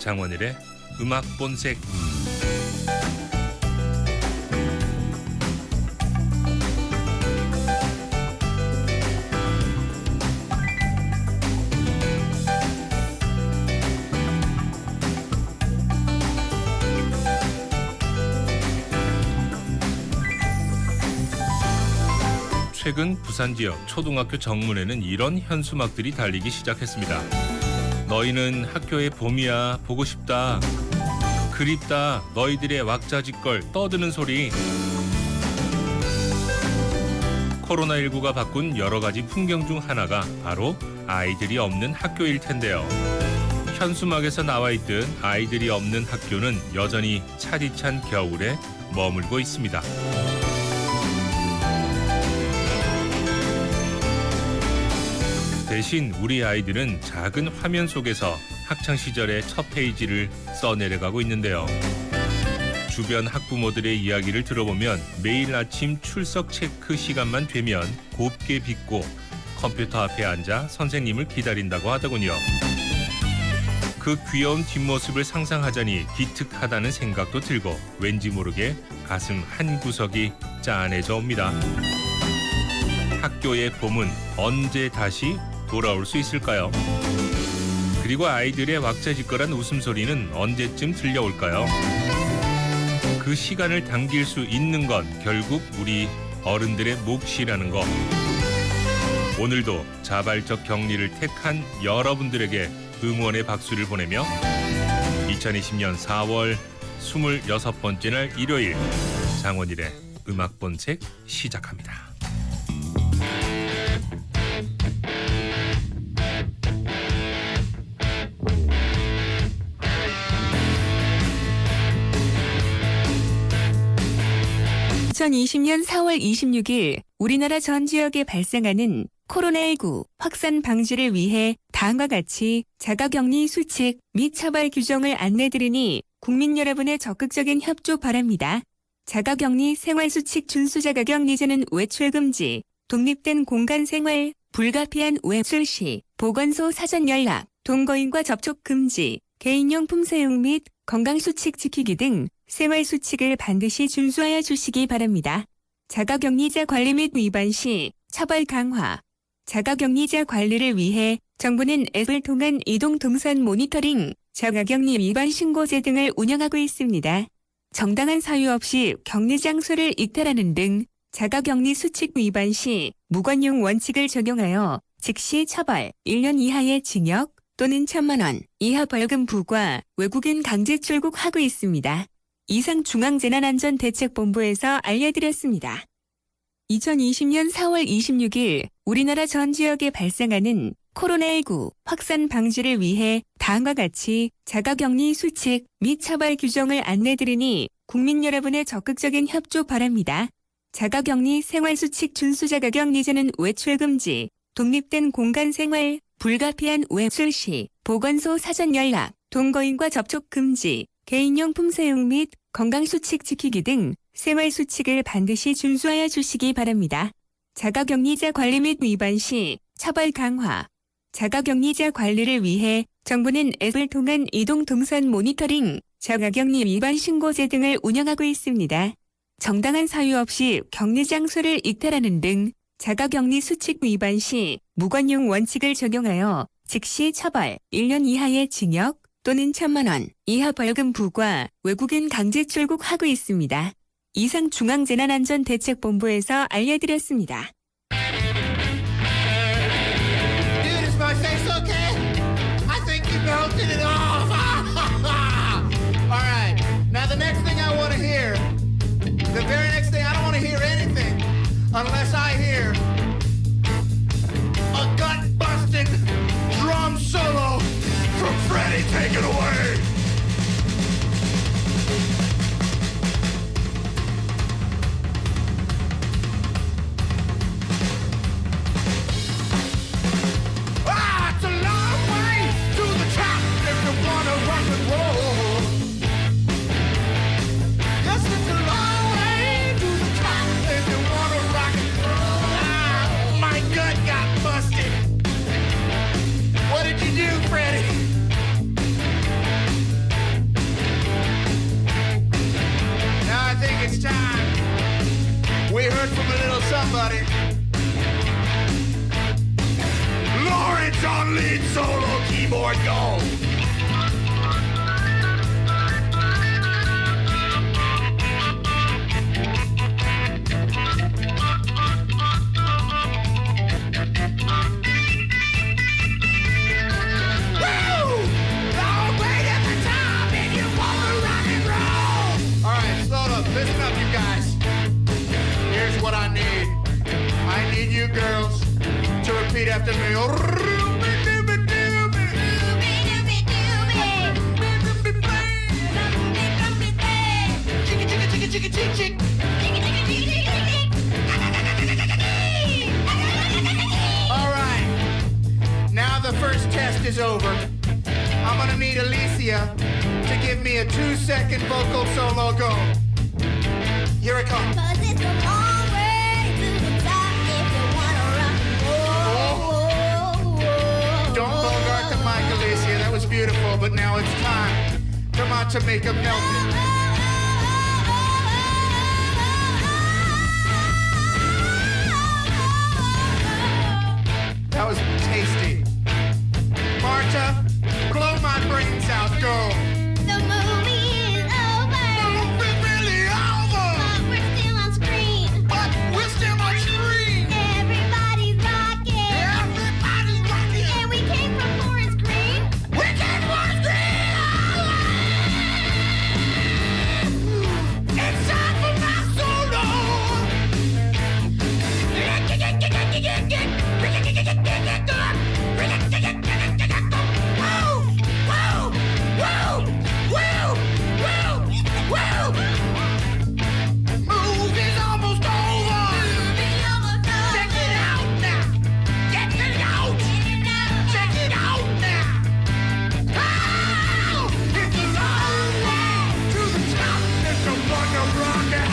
장원일의 음악 본색. 최근 부산 지역 초등학교 정문에는 이런 현수막들이 달리기 시작했습니다. 너희는 학교의 봄이야, 보고 싶다, 그립다, 너희들의 왁자지껄 떠드는 소리. 코로나19가 바꾼 여러 가지 풍경 중 하나가 바로 아이들이 없는 학교일 텐데요. 현수막에서 나와 있듯 아이들이 없는 학교는 여전히 차디찬 겨울에 머물고 있습니다. 대신 우리 아이들은 작은 화면 속에서 학창시절의 첫 페이지를 써내려가고 있는데요. 주변 학부모들의 이야기를 들어보면 매일 아침 출석 체크 시간만 되면 곱게 빚고 컴퓨터 앞에 앉아 선생님을 기다린다고 하더군요. 그 귀여운 뒷모습을 상상하자니 기특하다는 생각도 들고 왠지 모르게 가슴 한 구석이 짠해져 옵니다. 학교의 봄은 언제 다시 돌아올 수 있을까요? 그리고 아이들의 왁자지껄한 웃음소리는 언제쯤 들려올까요? 그 시간을 당길 수 있는 건 결국 우리 어른들의 몫이라는 거. 오늘도 자발적 격리를 택한 여러분들에게 응원의 박수를 보내며 2020년 4월 26번째 날 일요일 장원일의 음악 본색 시작합니다. (2020년 4월 26일) 우리나라 전 지역에 발생하는 코로나19 확산 방지를 위해 다음과 같이 자가격리 수칙 및 처벌 규정을 안내드리니 국민 여러분의 적극적인 협조 바랍니다. 자가격리 생활수칙 준수. 자가격리자는 외출 금지, 독립된 공간 생활, 불가피한 외출 시 보건소 사전 연락, 동거인과 접촉 금지, 개인용품 사용 및 건강수칙 지키기 등 생활수칙을 반드시 준수하여 주시기 바랍니다. 자가격리자 관리 및 위반 시 처벌 강화. 자가격리자 관리를 위해 정부는 앱을 통한 이동 동선 모니터링, 자가격리 위반 신고제 등을 운영하고 있습니다. 정당한 사유 없이 격리 장소를 이탈하는 등 자가격리 수칙 위반 시 무관용 원칙을 적용하여 즉시 처벌, 1년 이하의 징역 또는 1,000만 원 이하 벌금 부과, 외국인 강제 출국하고 있습니다. 이상 중앙재난안전대책본부에서 알려드렸습니다. 2020년 4월 26일 우리나라 전 지역에 발생하는 코로나19 확산 방지를 위해 다음과 같이 자가격리 수칙 및 처벌 규정을 안내드리니 국민 여러분의 적극적인 협조 바랍니다. 자가격리 생활수칙 준수. 자가격리자는 외출 금지, 독립된 공간 생활, 불가피한 외출 시 보건소 사전 연락, 동거인과 접촉 금지, 개인용품 사용 및 건강수칙 지키기 등 생활수칙을 반드시 준수하여 주시기 바랍니다. 자가격리자 관리 및 위반 시 처벌 강화. 자가격리자 관리를 위해 정부는 앱을 통한 이동 동선 모니터링, 자가격리 위반 신고제 등을 운영하고 있습니다. 정당한 사유 없이 격리 장소를 이탈하는 등 자가격리 수칙 위반 시 무관용 원칙을 적용하여 즉시 처벌, 1년 이하의 징역 또는 1,000만 원 이하 벌금 부과, 외국인 강제 출국하고 있습니다. 이상 중앙재난안전대책본부에서 알려드렸습니다. Dude, is my face okay? I think you melted it off. All right. Now the next thing I want to hear, the very next thing, I don't want to hear anything unless I hear a gut-busting drum solo from Freddie. Take it away. It's a long way to the top if you wanna rock and roll. Yes, it's a long way to the top if you wanna rock and roll. My gut got busted. What did you do, Freddie? somebody. Lawrence on lead solo keyboard, go. Listen up, you guys. Here's what I need. I need you girls to repeat after me. All right. Now the first test is over. I'm gonna need Alicia to give me a 2-second vocal solo. Go. Here it comes. 'Cause it's a long way to the top if you wanna rock and roll. Don't bogart the mic, Alicia. That was beautiful, but now it's time. Come on, to make a melt. That was tasty. Marta, blow my brains out. Go. The movie is over, It's really over, but we're still on screen. but we're still on screen. Everybody's rocking, Everybody's rocking. and we came from Forest Green. We can watch It's time for my solo. Movie's almost over. Check it out now. Check it out. Check it out now. Oh, it's a long way to the top. There's no one to rock and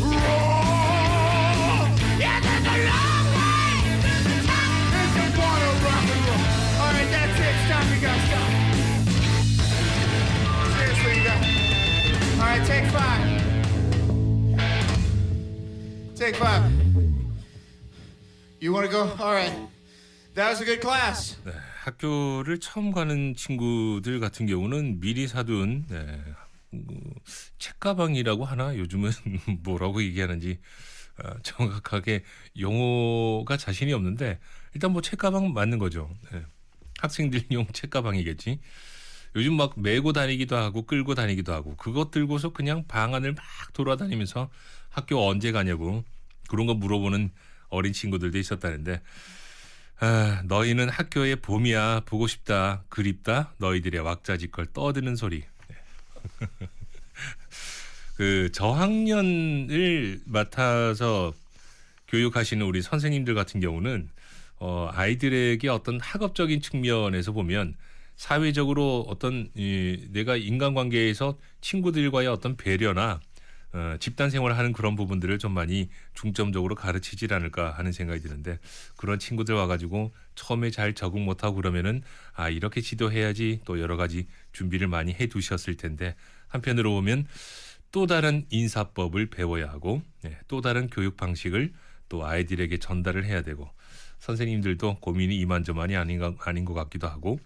roll. Yeah, there's a long way to the top. There's no one to rock and roll. All right, that's it. Stop. You gotta stop. Seriously, you got. All right, take 5. Take 5. You want to go? All right. That was a good class. 네, 학교를 처음 가는 친구들 같은 경우는 미리 사둔 책가방이라고 하나? 요즘은 뭐라고 얘기하는지 정확하게 용어가 자신이 없는데 일단 뭐 책가방 맞는 거죠. 네. 학생들용 책가방이겠지. 요즘 막 메고 다니기도 하고 끌고 다니기도 하고 그것 들고서 그냥 방 안을 막 돌아다니면서 학교 언제 가냐고 그런 거 물어보는 어린 친구들도 있었다는데 너희는 학교의 봄이야 보고 싶다 그립다 너희들의 왁자지껄 떠드는 소리. 그 저학년을 맡아서 교육하시는 우리 선생님들 같은 경우는 아이들에게 어떤 학업적인 측면에서 보면 사회적으로 어떤 내가 인간관계에서 친구들과의 어떤 배려나 집단 생활을 하는 그런 부분들을 좀 많이 중점적으로 가르치질 않을까 하는 생각이 드는데 그런 친구들 와가지고 처음에 잘 적응 못하고 그러면은 이렇게 지도해야지 또 여러 가지 준비를 많이 해두셨을 텐데 한편으로 보면 또 다른 인사법을 배워야 하고 또 다른 교육 방식을 또 아이들에게 전달을 해야 되고 선생님들도 고민이 이만저만이 아닌 것 같기도 하고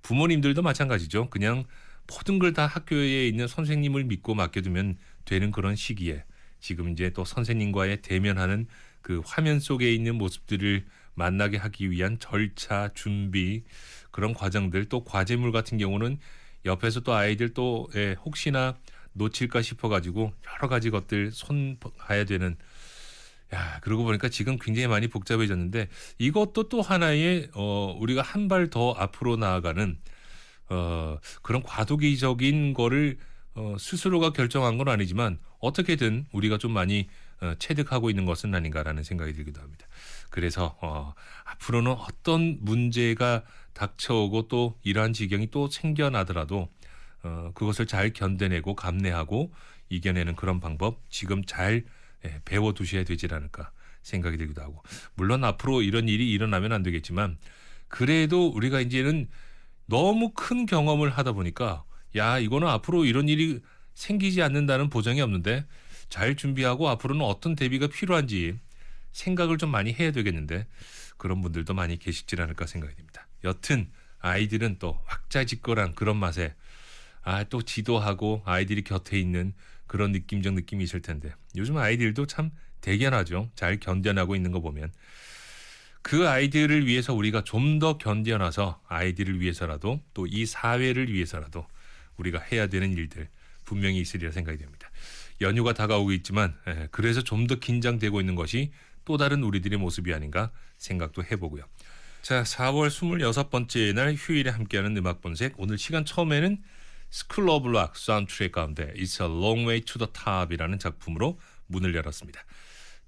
부모님들도 마찬가지죠. 그냥 모든 걸 다 학교에 있는 선생님을 믿고 맡겨두면 되는 그런 시기에 지금 이제 또 선생님과의 대면하는 그 화면 속에 있는 모습들을 만나게 하기 위한 절차, 준비 그런 과정들 또 과제물 같은 경우는 옆에서 또 아이들 또 혹시나 놓칠까 싶어가지고 여러 가지 것들 손 봐야 되는 그러고 보니까 지금 굉장히 많이 복잡해졌는데 이것도 또 하나의 우리가 한 발 더 앞으로 나아가는 그런 과도기적인 거를 스스로가 결정한 건 아니지만 어떻게든 우리가 좀 많이 체득하고 있는 것은 아닌가라는 생각이 들기도 합니다. 그래서 앞으로는 어떤 문제가 닥쳐오고 또 이러한 지경이 또 생겨나더라도 그것을 잘 견뎌내고 감내하고 이겨내는 그런 방법 지금 잘 배워두셔야 되지 않을까 생각이 들기도 하고 물론 앞으로 이런 일이 일어나면 안 되겠지만 그래도 우리가 이제는 너무 큰 경험을 하다 보니까 이거는 앞으로 이런 일이 생기지 않는다는 보장이 없는데 잘 준비하고 앞으로는 어떤 대비가 필요한지 생각을 좀 많이 해야 되겠는데 그런 분들도 많이 계시지 않을까 생각이 됩니다. 여튼 아이들은 또 왁자지껄한 그런 맛에 또 지도하고 아이들이 곁에 있는 그런 느낌적 느낌이 있을 텐데 요즘 아이들도 참 대견하죠. 잘 견뎌나고 있는 거 보면 그 아이들을 위해서 우리가 좀 더 견뎌나서 아이들을 위해서라도 또 이 사회를 위해서라도 우리가 해야 되는 일들 분명히 있으리라 생각이 됩니다. 연휴가 다가오고 있지만 그래서 좀 더 긴장되고 있는 것이 또 다른 우리들의 모습이 아닌가 생각도 해보고요. 자, 4월 26번째 날 휴일에 함께하는 음악 본색. 오늘 시간 처음에는 스쿨 오브 락 사운드트랙 가운데 It's a Long Way to the Top이라는 작품으로 문을 열었습니다.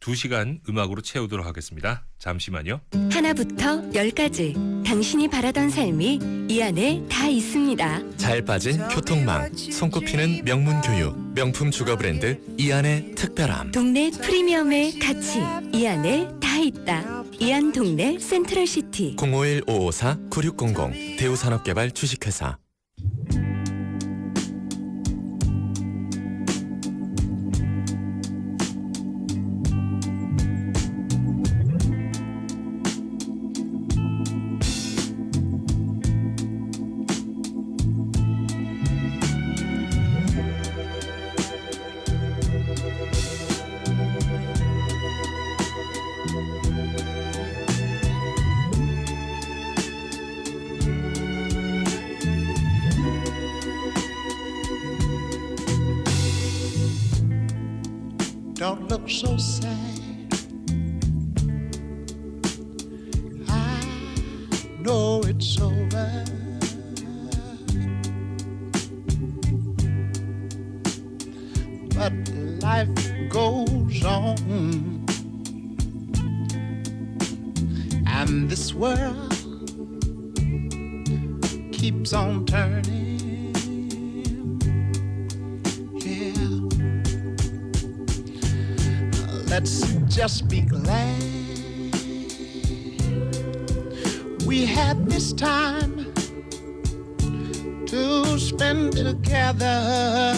2시간 음악으로 채우도록 하겠습니다. 잠시만요. 하나부터 10까지 당신이 바라던 삶이 이 안에 다 있습니다. 잘 빠진 교통망, 손꼽히는 명문 교육, 명품 주거 브랜드 이안의 특별함. 동네 프리미엄의 가치 이 안에 다 있다. 이안 동네 센트럴시티. 051-554-9600 대우산업개발 주식회사. Don't look so sad. I know it's over. But life goes on. And this world keeps on turning. Let's just be glad we had this time to spend together.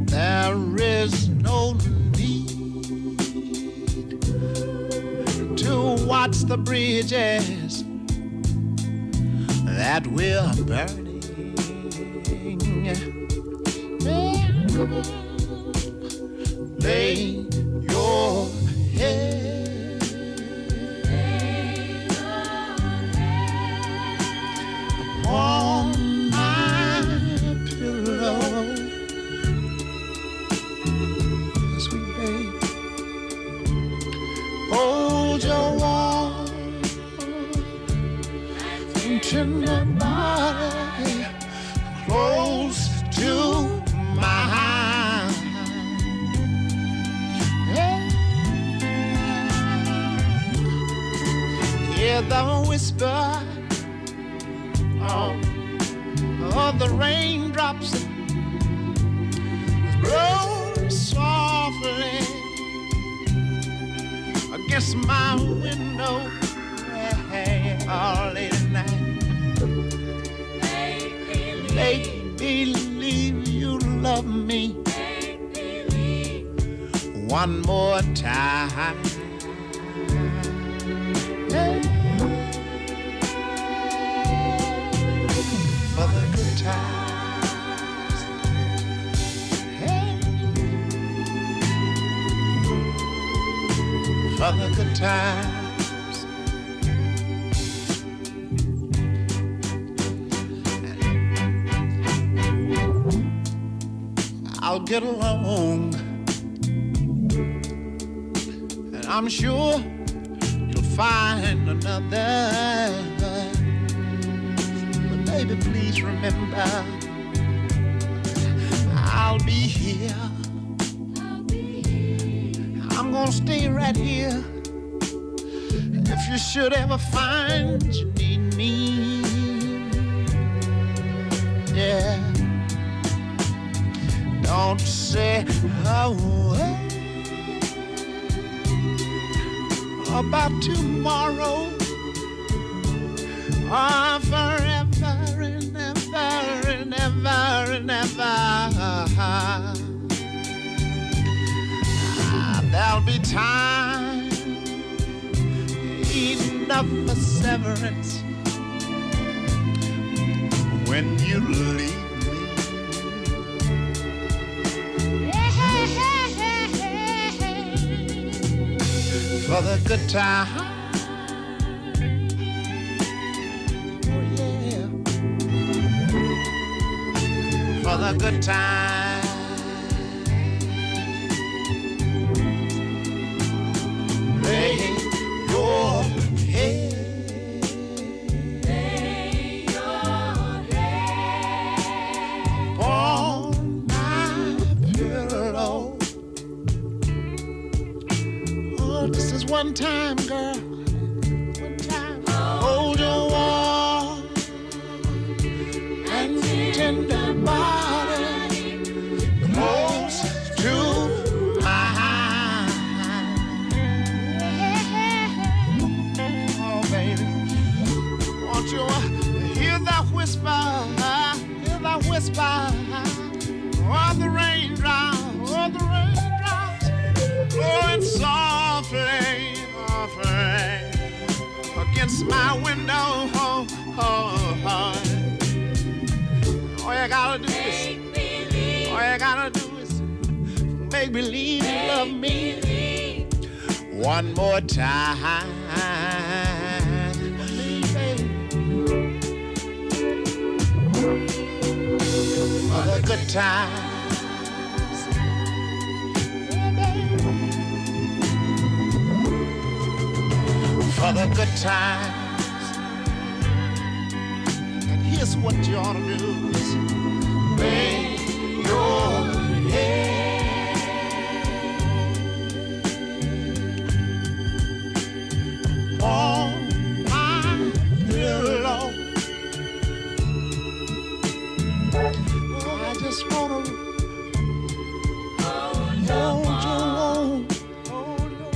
There is no need to watch the bridges that we're burning. Lay your head on my pillow, sweet babe. Hold your warm and tender body close to mine. Hear the whisper of the raindrops roll softly against my window all late at night. Make believe you love me one more time. Yeah. For the good times. Hey. For the good times. I'll get along, and I'm sure you'll find another. But baby, please remember, I'll be here. I'm gonna stay right here. If you should ever find you need me, yeah. Don't say a word about tomorrow or forever and ever and ever and ever. there'll be time enough for severance when you leave for the good time. Oh yeah, for the good time. Lay your head. Lay your head on my pillow. Oh, this is one time, girl. One time. Hold your warm and tender body close to mine. Oh, baby, won't you hear that whisper? Hear that whisper? Oh, the raindrops. Oh, the raindrops. Blowing softly, softly against my window. Oh, oh, oh. All you gotta do is, all you gotta do is make believe you love me one more time. Baby. For the good times. For the good times. And here's what you ought to do is lay your head on my pillow. Oh, I just wanna hold your warm, hold your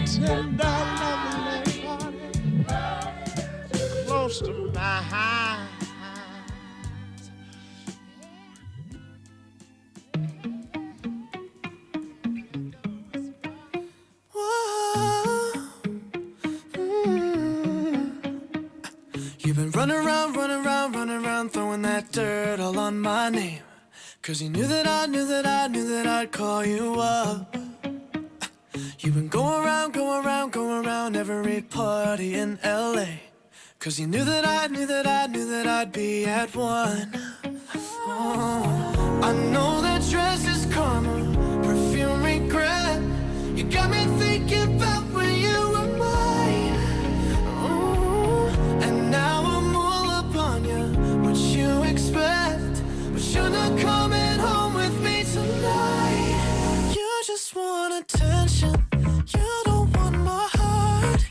tender lovely body close to mine. You've been running around, throwing that dirt all on my name. 'Cause you knew that I'd call you up. You've been going around every party in LA. 'Cause you knew that I'd be at one. Oh, I know that dress is karma, perfume regret. You got me thinking about when you were mine. Oh, and now I'm all up on you. What you expect? But you're not coming home with me tonight. You just want attention. You don't want my heart.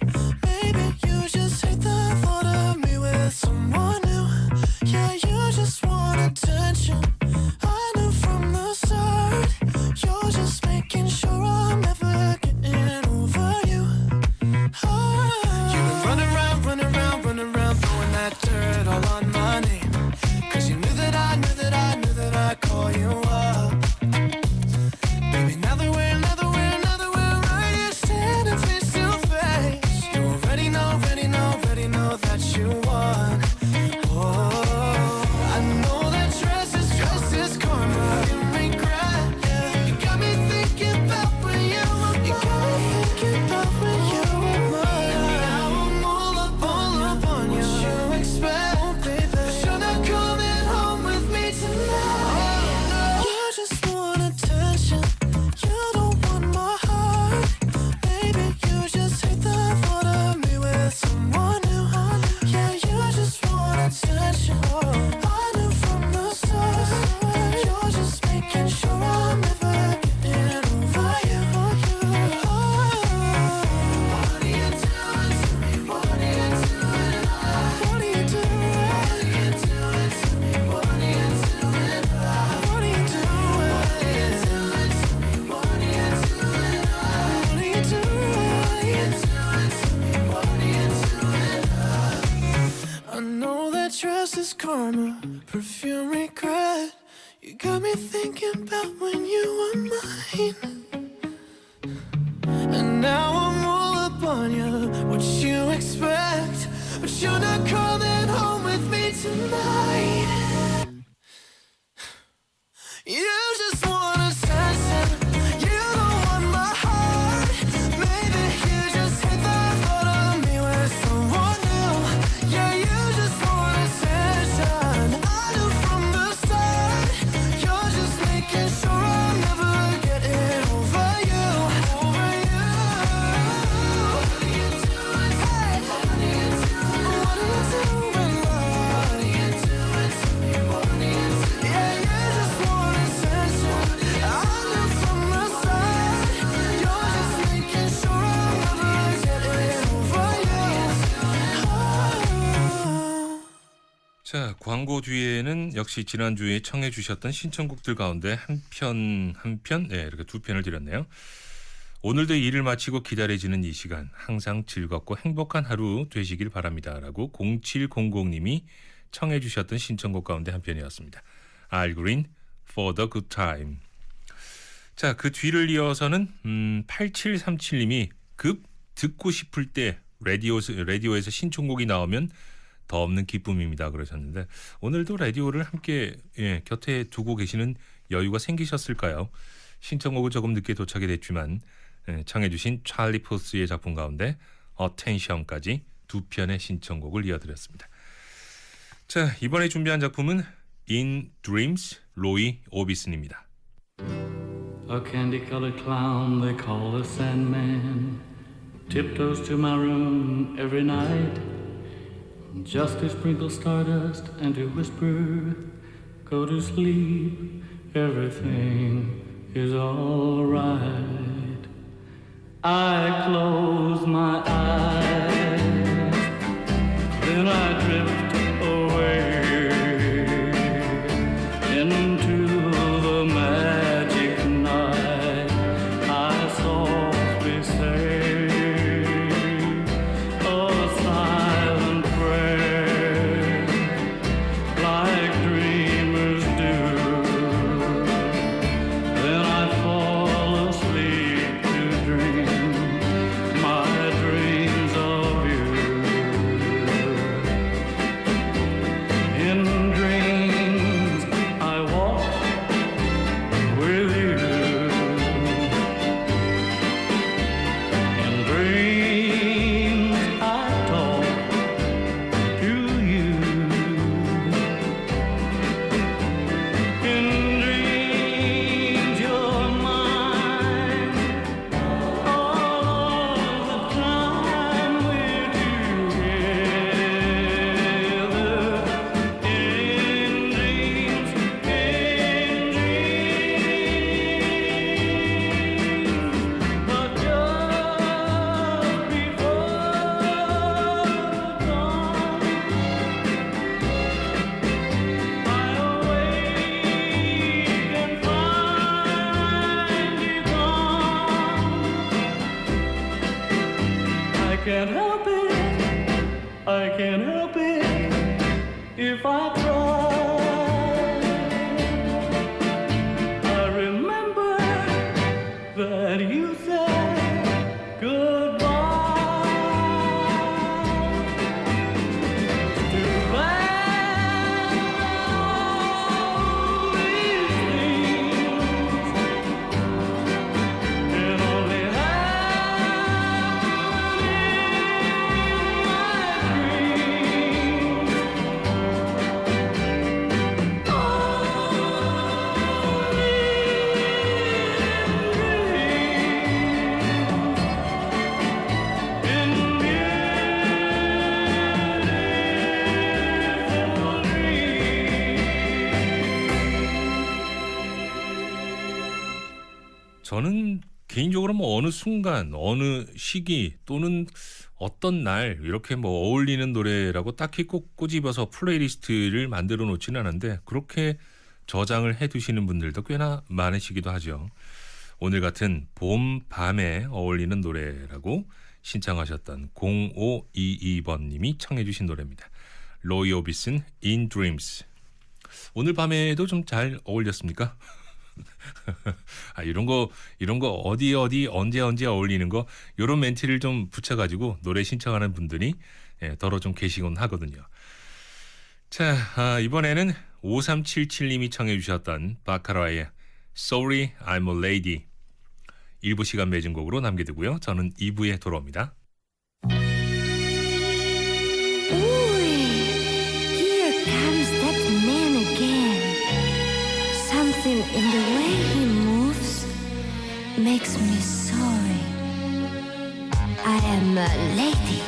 Maybe you just hate the thought of me with someone new. Yeah, you just want attention. I knew from the start. You're just making sure I'm never getting over you. You've been running around, throwing that dirt all on my name. 'Cause you knew that I'd call you up. Baby, now that we're right here standing face to face, you already know that you won. Oh, I know that dress is karma, you regret. You got me thinking about when you were mine. Now I'm all up on you. What you expect? Oh, baby, but you're not coming home with me tonight. You just want attention. You don't want my heart. Baby, you just hate the thought of me with someone new. Yeah, you just want attention. I knew from the start. You're just making sure I'm never getting over you. What are you doing to me? What are you doing? What are you doing to me? What are you doing? What are you doing? What are you doing to me? What are you doing? I know that dress is karma, perfume regret. You got me thinking about when you were mine. 광고 뒤에는 역시 지난주에 청해 주셨던 신청곡들 가운데 한 편, 네, 이렇게 두 편을 드렸네요. 오늘도 일을 마치고 기다려지는 이 시간 항상 즐겁고 행복한 하루 되시길 바랍니다라고 0700님이 청해 주셨던 신청곡 가운데 한 편이었습니다. Al Green, For the Good Time. 자, 그 뒤를 이어서는 8737님이 급 듣고 싶을 때 라디오에서 신청곡이 나오면 더 없는 기쁨입니다 그러셨는데 오늘도 라디오를 함께 곁에 두고 계시는 여유가 생기셨을까요? 신청곡은 조금 늦게 도착이 됐지만 청해 주신 찰리 포스의 작품 가운데 Attention까지 두 편의 신청곡을 이어드렸습니다. 자, 이번에 준비한 작품은 In Dreams, 로이 오비슨입니다. A candy-colored clown they call the Sandman tiptoes to my room every night just to sprinkle stardust and to whisper, go to sleep, everything is all right. I close my eyes, then I drift away into the magic night. I softly say a silent prayer like dreamers do. Then I fall asleep to dream my dreams of you. In dreams I walk with you. In dreams I talk to you. In dreams you're mine all the time we're together. In dreams, but just before dawn, I awake and find you gone. I can't help it, I can't help it if I try. I remember that you said goodbye. Too bad all these things can only happen in my dreams. 저는 개인적으로 뭐 어느 순간, 어느 시기 또는 어떤 날 이렇게 뭐 어울리는 노래라고 딱히 꼭 꼬집어서 플레이리스트를 만들어 놓지는 않은데 그렇게 저장을 해두시는 분들도 꽤나 많으시기도 하죠. 오늘 같은 봄, 밤에 어울리는 노래라고 신청하셨던 0522번님이 청해 주신 노래입니다. 로이 오비슨, In Dreams. 오늘 밤에도 좀 잘 어울렸습니까? 아, 이런 거 어디 언제 어울리는 거 이런 멘트를 좀 붙여가지고 노래 신청하는 분들이 더러 좀 계시곤 하거든요. 자, 이번에는 5377님이 청해 주셨던 바카라의 Sorry I'm a Lady 1부 시간 매진곡으로 남겨두고요. 저는 2부에 돌아옵니다. Ooh, here comes that man again. Something in the way he moves makes me sorry. I am a lady.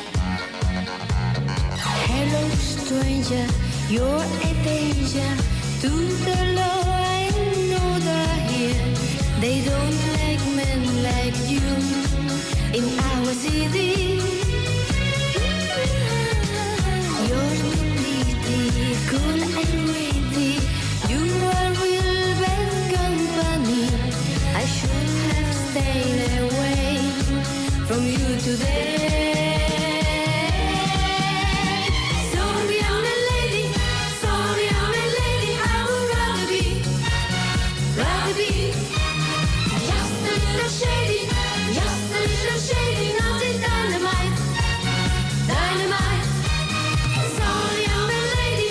Hello, stranger. You're a danger to the law. I know they're here. They don't like men like you in our city. You're too pretty, cool and witty. You are real bad company. I should have stayed away from you today. Sorry, I'm a lady. Sorry, I'm a lady. I would rather be just a little shady, not in dynamite, dynamite. Sorry, I'm a lady.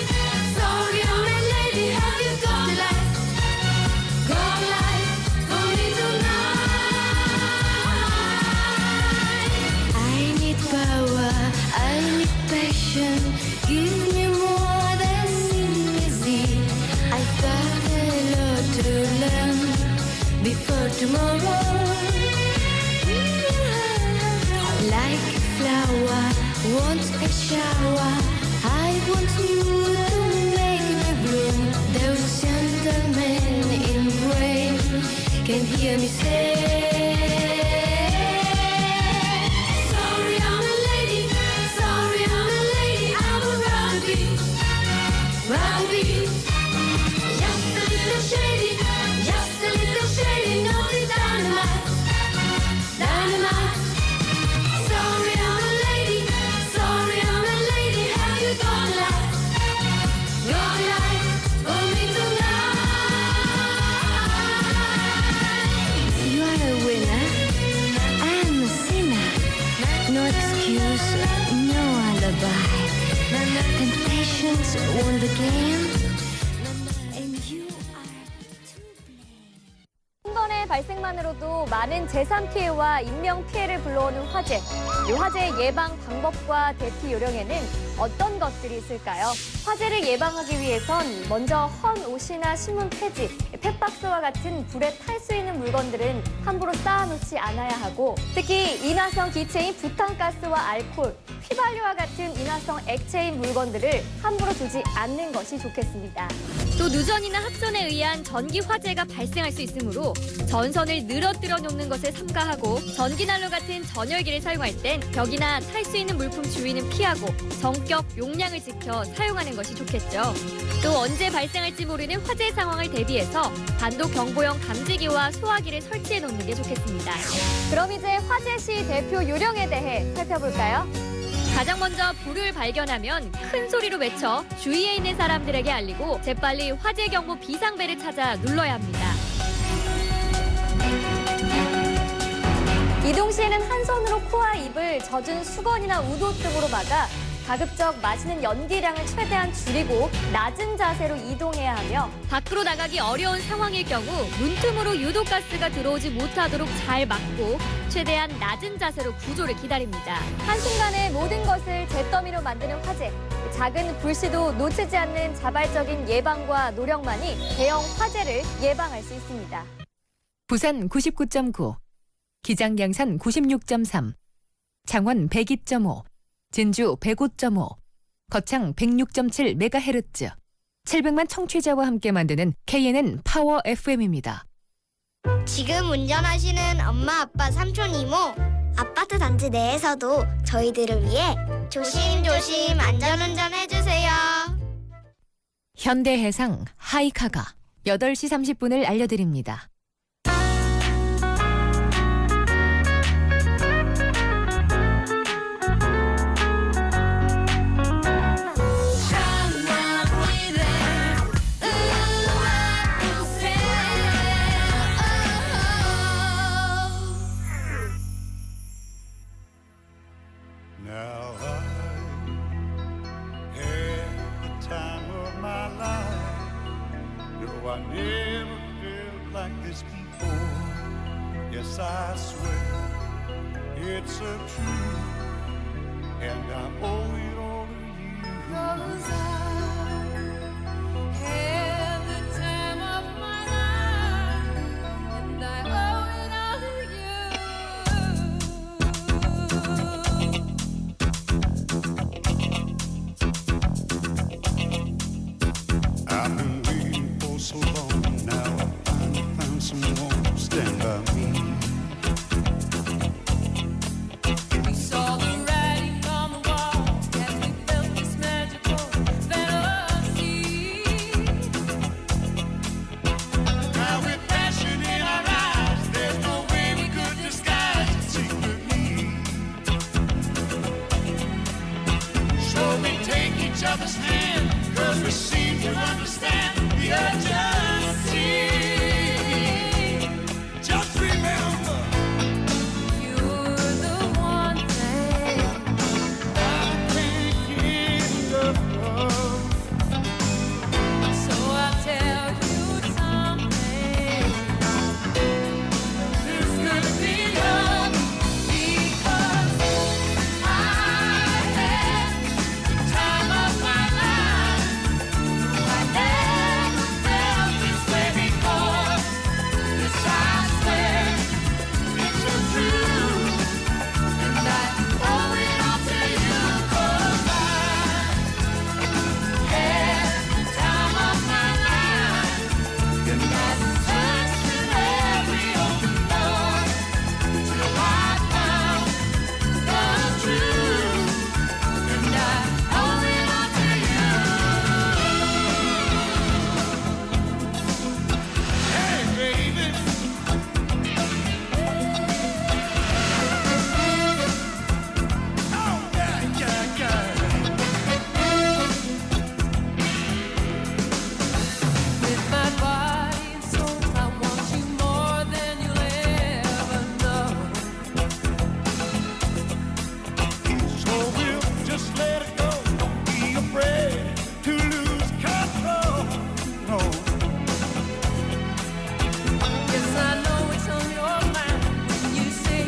Sorry, I'm a lady. Have you got a light for me tonight? I need power, I need passion. Give me more than easy. I've got a lot to learn before tomorrow. Like a flower, want a shower. I want you to make me bloom. Those gentlemen in gray can hear me say, sorry, I'm a lady. Sorry, I'm a lady. I would rather be just a little shady, not in dynamite, dynamite. Sorry, I'm a lady. Sorry, I'm a lady. Have you got a light for me tonight? You are a winner. I'm a sinner. No excuse, no alibi. Temptations won the game, and you are to blame. 한 번의 발생만으로도 많은 재산 피해와 인명 피해를 불러오는 화재. 이 화재의 예방 방법과 대피 요령에는 어떤 것들이 있을까요? 화재를 예방하기 위해선 먼저 헌 옷이나 신문 폐지, 펫박스와 같은 불에 탈 수 있는 물건들은 함부로 쌓아놓지 않아야 하고, 특히 인화성 기체인 부탄가스와 알코올, 휘발유와 같은 인화성 액체인 물건들을 함부로 두지 않는 것이 좋겠습니다. 또 누전이나 합선에 의한 전기 화재가 발생할 수 있으므로 전선을 늘어뜨려 놓는 것을 삼가하고, 전기난로 같은 전열기를 사용할 땐 벽이나 탈 수 있는 물품 주위는 피하고 정격 용량을 지켜 사용하는 것이 좋겠죠. 또 언제 발생할지 모르는 화재 상황을 대비해서 단독 경보용 감지기와 소화기를 설치해 놓는 게 좋겠습니다. 그럼 이제 화재 시 대표 요령에 대해 살펴볼까요? 가장 먼저 불을 발견하면 큰 소리로 외쳐 주위에 있는 사람들에게 알리고 재빨리 화재 경보 비상벨을 찾아 눌러야 합니다. 이동 시에는 한 손으로 코와 입을 젖은 수건이나 우도 등으로 막아 가급적 마시는 연기량을 최대한 줄이고 낮은 자세로 이동해야 하며, 밖으로 나가기 어려운 상황일 경우 문틈으로 유독가스가 들어오지 못하도록 잘 막고 최대한 낮은 자세로 구조를 기다립니다. 한순간에 모든 것을 잿더미로 만드는 화재. 작은 불씨도 놓치지 않는 자발적인 예방과 노력만이 대형 화재를 예방할 수 있습니다. 부산 99.9, 기장 양산 96.3, 창원 102.5, 진주 105.5, 거창 106.7MHz, 700만 청취자와 함께 만드는 KNN 파워 FM입니다. 지금 운전하시는 엄마, 아빠, 삼촌, 이모, 아파트 단지 내에서도 저희들을 위해 조심조심 안전운전 해주세요. 현대해상 하이카가 8시 30분을 알려드립니다. Now I had the time of my life. No, I never felt like this before. Yes, I swear it's a truth, and I owe it all to you. 'Cause I had the time of my life, and I owe it all to you. I've been waiting for so long now. I finally found someone to stand by me. We saw the writing on the wall as we felt this magical. other's hand, 'cause we seem to understand the urgency. Just remember, You're the one thing I can't get enough of. So I'll tell you something. This could be love, Because I had the time of my life. I never felt this way before. Yes, I swear it's so true. And I owe it all to you, 'cause I had the time of my life. And I searched through every open door till I found the truth. And I owe it all to you. hey baby. Oh yeah, yeah, yeah. With my body and soul, I want you more than you'll ever know. So we'll just let it go. Don't be afraid to lose control. No. Yes, I know it's on your mind when you say,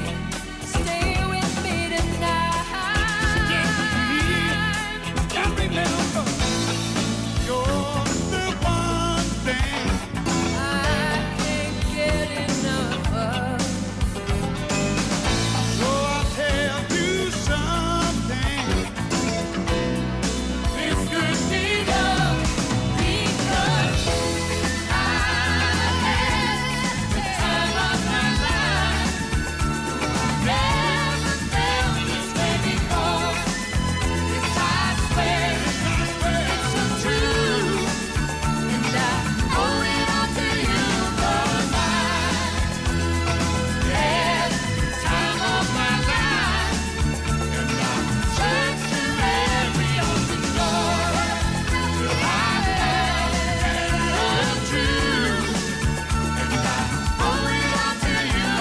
stay with me tonight. Just remember, you're the one thing I can't get enough of. so I'll tell you something. This could be love because I had the time of my life. Never felt this way before. Yes, I swear it's so true. And I owe it all to you, 'cause I had the time of my life. And I searched through every open door till I found the truth. And I owe it all to you.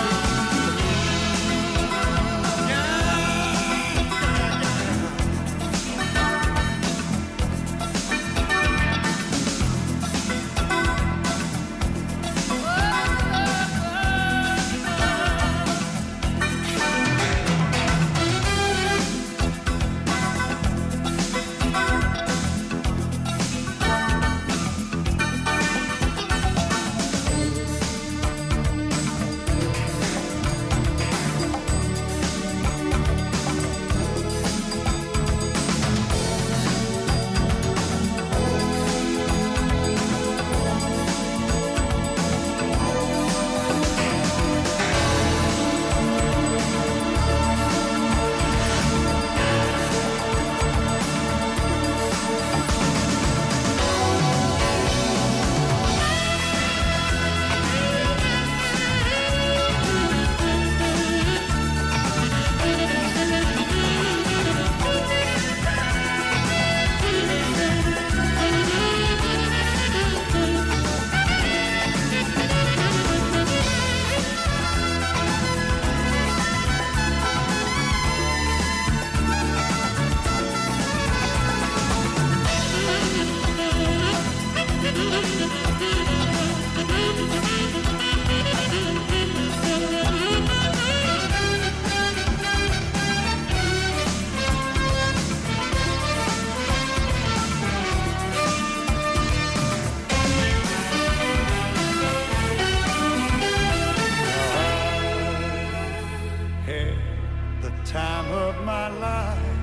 Had the time of my life.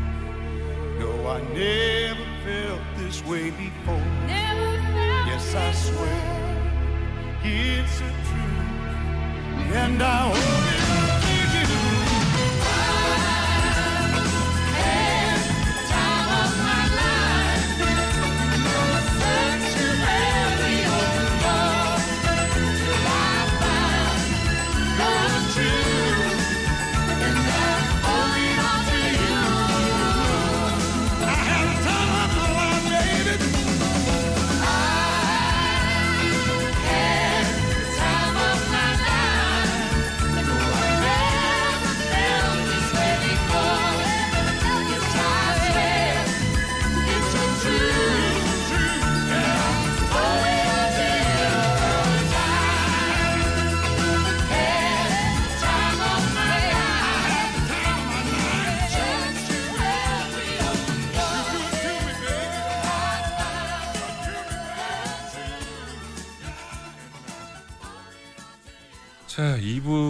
No, I never felt this way before. Never felt Yes, I swear it's a truth, and I owe it all to you. had the time of my life. Searched through every open door till I found the truth. And I owe it all to you. I had the time of my life.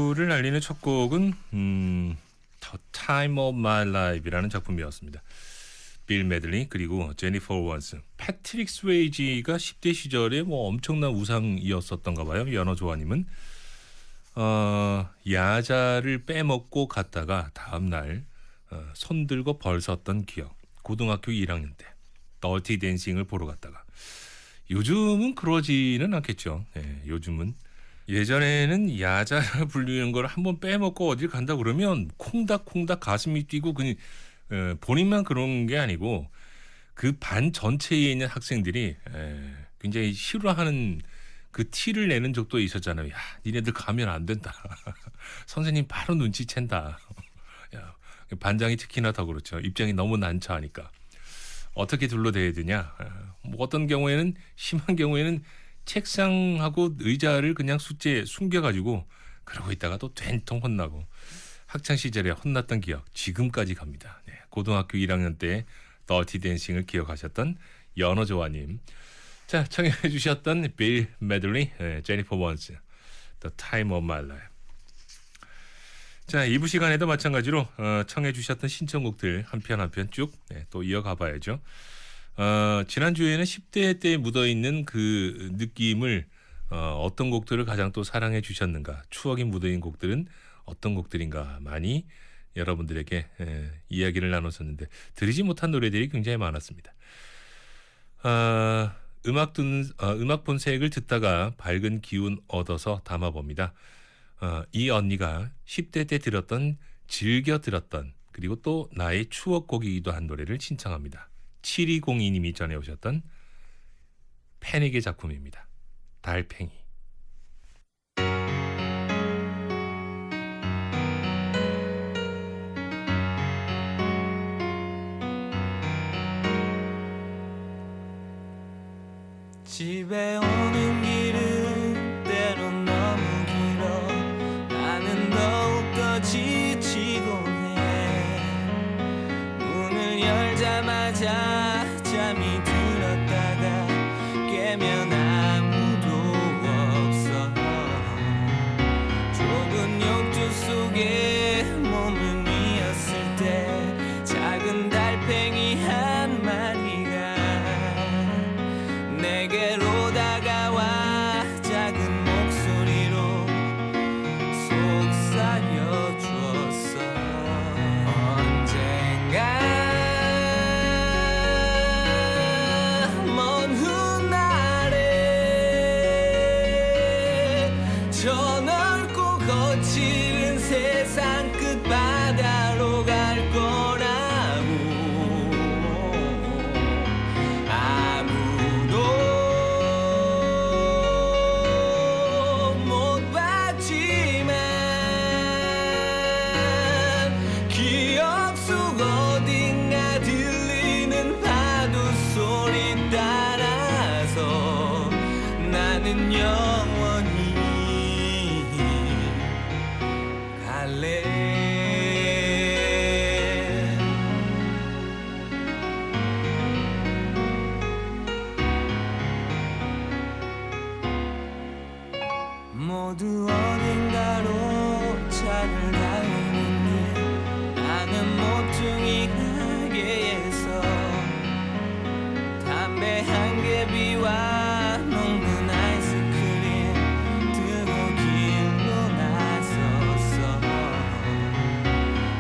이주를 알리는 첫 곡은 The Time of My Life이라는 작품이었습니다. 빌 메들리 그리고 제니퍼 원스, 패트릭 스웨이지가 10대 시절에 뭐 엄청난 우상이었었던가 봐요. 연어 조아님은 야자를 빼먹고 갔다가 다음날 손 들고 벌 섰던 기억. 고등학교 1학년 때 더티 댄싱을 보러 갔다가. 요즘은 그러지는 않겠죠. 네, 요즘은. 예전에는 야자를 불리는 걸 한번 빼먹고 어딜 간다 그러면 콩닥콩닥 가슴이 뛰고 본인만 그런 게 아니고 그 반 전체에 있는 학생들이 굉장히 싫어하는 그 티를 내는 적도 있었잖아요. 야, 니네들 가면 안 된다. 선생님 바로 눈치챈다. 야, 반장이 특히나 더 그렇죠. 입장이 너무 난처하니까. 어떻게 둘러대야 되냐. 뭐 어떤 경우에는, 심한 경우에는 책상하고 의자를 그냥 숫제에 숨겨가지고 그러고 있다가 또 된통 혼나고. 학창시절에 혼났던 기억 지금까지 갑니다. 네, 고등학교 1학년 때 더티 댄싱을 기억하셨던 연어조아님. 자, 청해 주셨던 빌 메들리, 제니퍼 원스, The Time of My Life. 자, 2부 시간에도 마찬가지로 청해 주셨던 신청곡들 한 편 한 편 쭉 또 이어가 봐야죠. 지난주에는 10대 때 묻어있는 그 느낌을 어떤 곡들을 가장 또 사랑해 주셨는가, 추억이 묻어있는 곡들은 어떤 곡들인가 많이 여러분들에게 이야기를 나눴었는데 들으지 못한 노래들이 굉장히 많았습니다. 음악 본색을 듣다가 밝은 기운 얻어서 담아봅니다. 이 언니가 10대 때 들었던, 즐겨 들었던, 그리고 또 나의 추억곡이기도 한 노래를 신청합니다. 7202님이 전해오셨던 패닉의 작품입니다. 달팽이. 집에 오는 길은 때론 너무 길어. 나는 더욱더 지치곤 해. 문을 열자마자 잠이 들었다가 깨면 아무도 없어. 좁은 욕조 속에 몸을 뉘었을 때 작은 달팽이 한 마리가 내게로 다가와 작은 목소리로 속삭여 주었어. 언젠가 먼 훗날에 저 넓고 거칠은 세상 끝바다로 갈 거라고. 기억 속 어딘가 들리는 파도 소리 따라서 나는 영원히 갈래. 모두 어딘가로 차를 달리는 길. 나는 모퉁이 가게에서 담배 한 개비와 녹는 아이스크림 들고 길로 나섰어.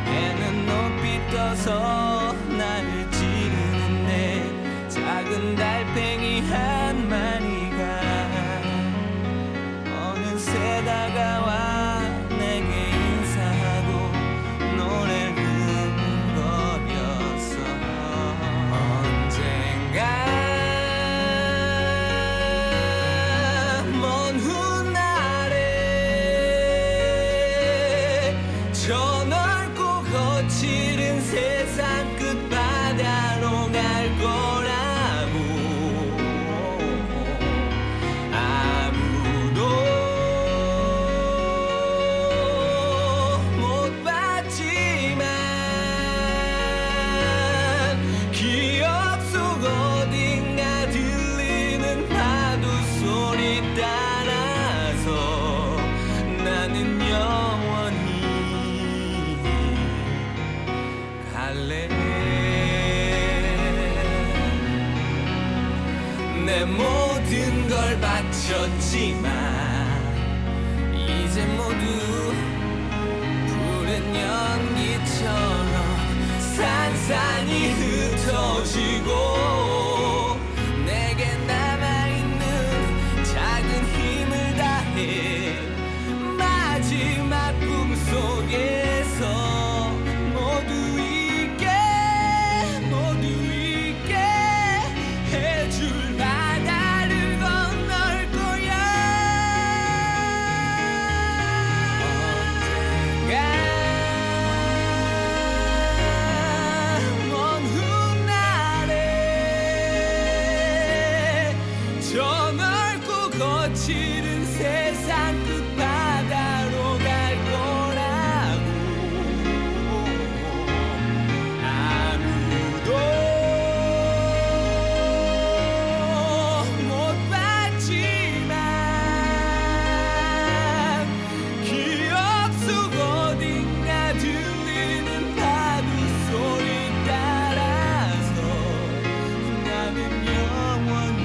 해는 높이 떠서 나를 찌르는데 작은 달팽이 한 마리가 어느새 다가와 내게 인사하고 노래를 흥얼거렸어. 언젠가 먼 훗날에 저 넓고 거칠은 세상 끝바다로 갈 거라고. 아무도 못 봤지만 기억 속 어딘가 들리는 파도 소리 따라서 나는 내 모든 걸 바쳤지만 이제 모두 푸른 연기처럼 산산이 흩어지고 내게 남아있는 작은 힘을 다해 마지막 꿈속에서 모두 있게 해줄 바다를 건널 거야. 언젠가 먼 훗날에 저 넓고 거칠은 세상 끝바다로 갈 거라고 아무도 못 봤지만 기억 속 어딘가 들리는 파도 소리 따라서 나는 영원히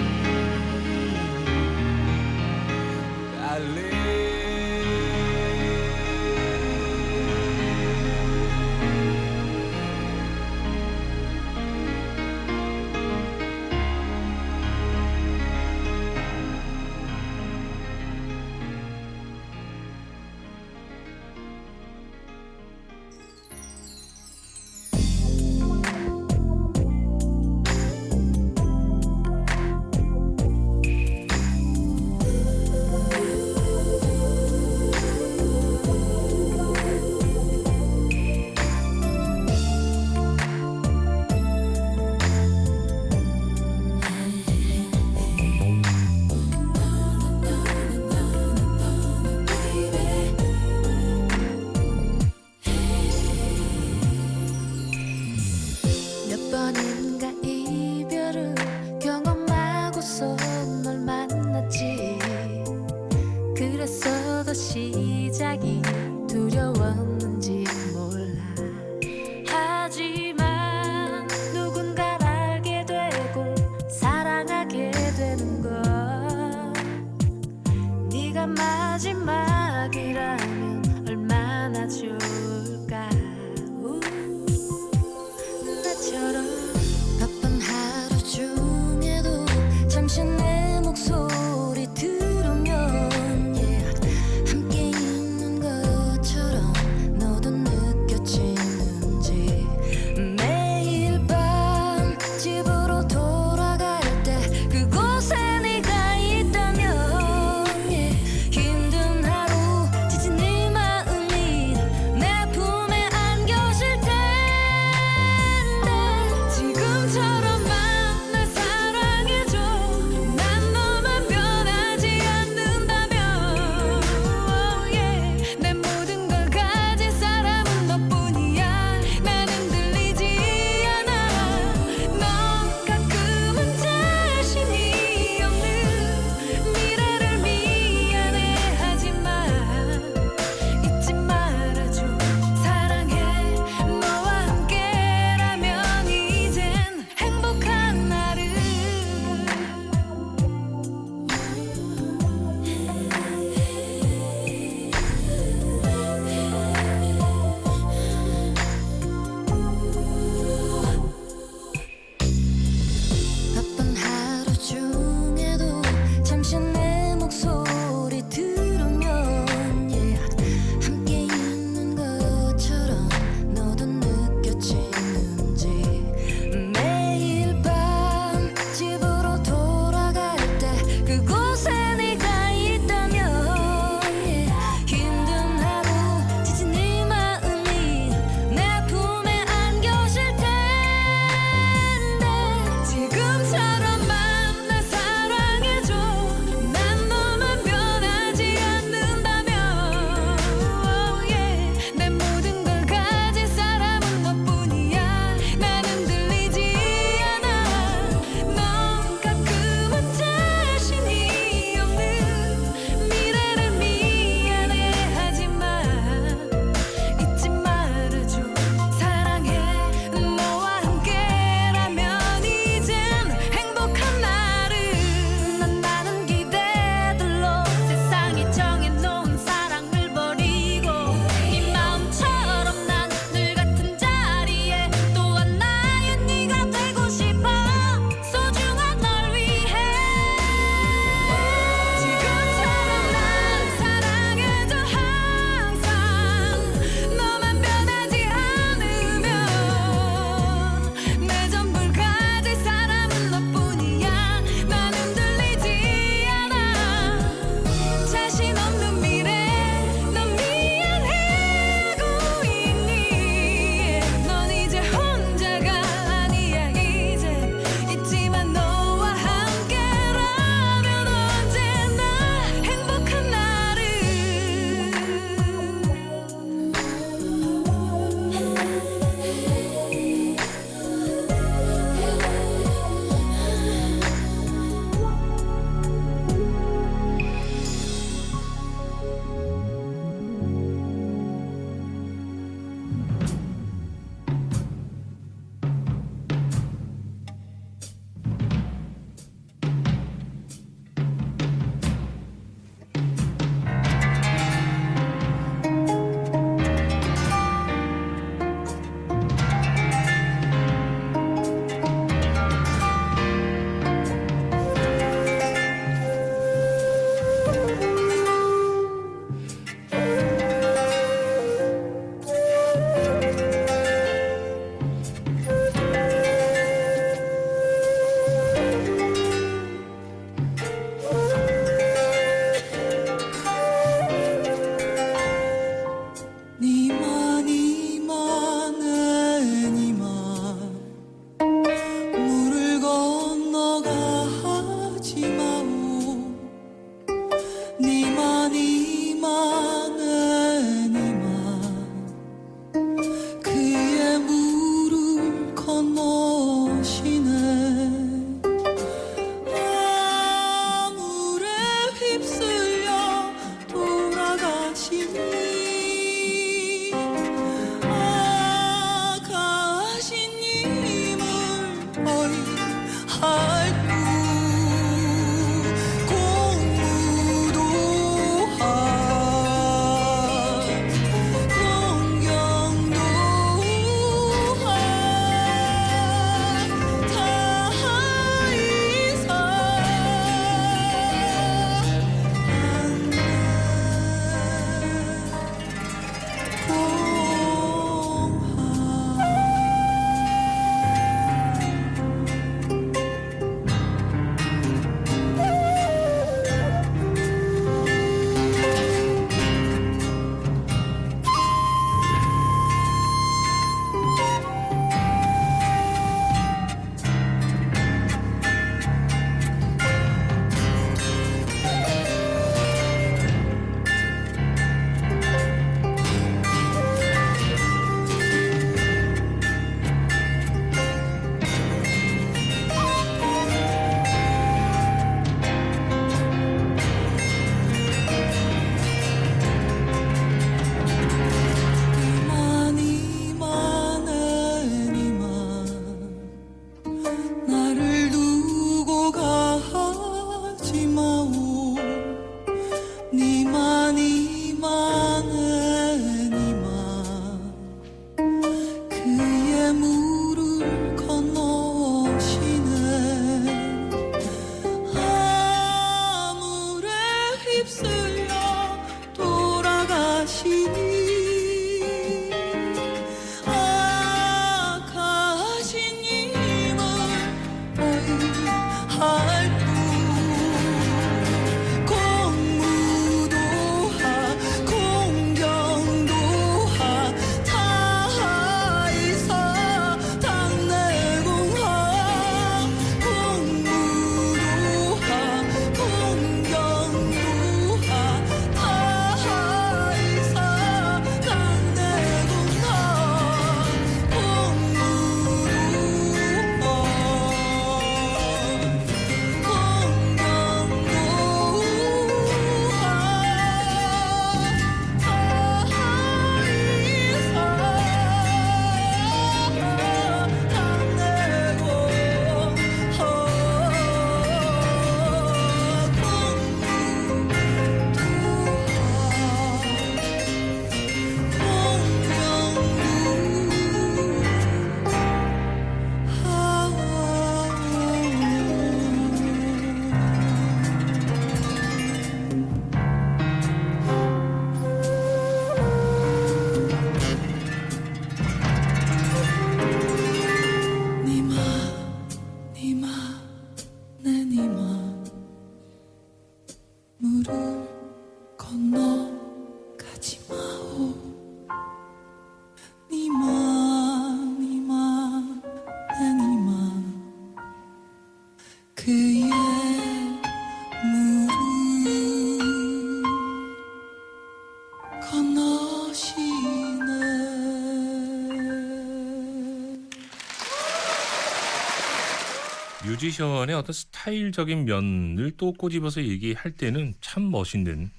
뮤지션의 어떤 스타일적인 면을 또 꼬집어서 얘기할 때는 참 멋있는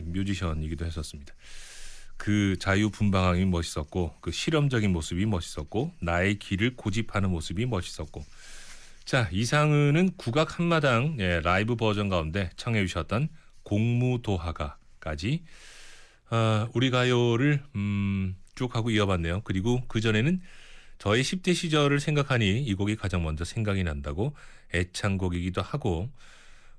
뮤지션이기도 했었습니다. 그 자유분방함이 멋있었고 그 실험적인 모습이 멋있었고 나의 길을 고집하는 모습이 멋있었고 자 이상은은 국악 한마당 라이브 버전 가운데 청해 주셨던 공무도하가까지 우리 가요를 쭉 하고 이어봤네요. 그리고 그전에는 저의 10대 시절을 생각하니 이 곡이 가장 먼저 생각이 난다고 애창곡이기도 하고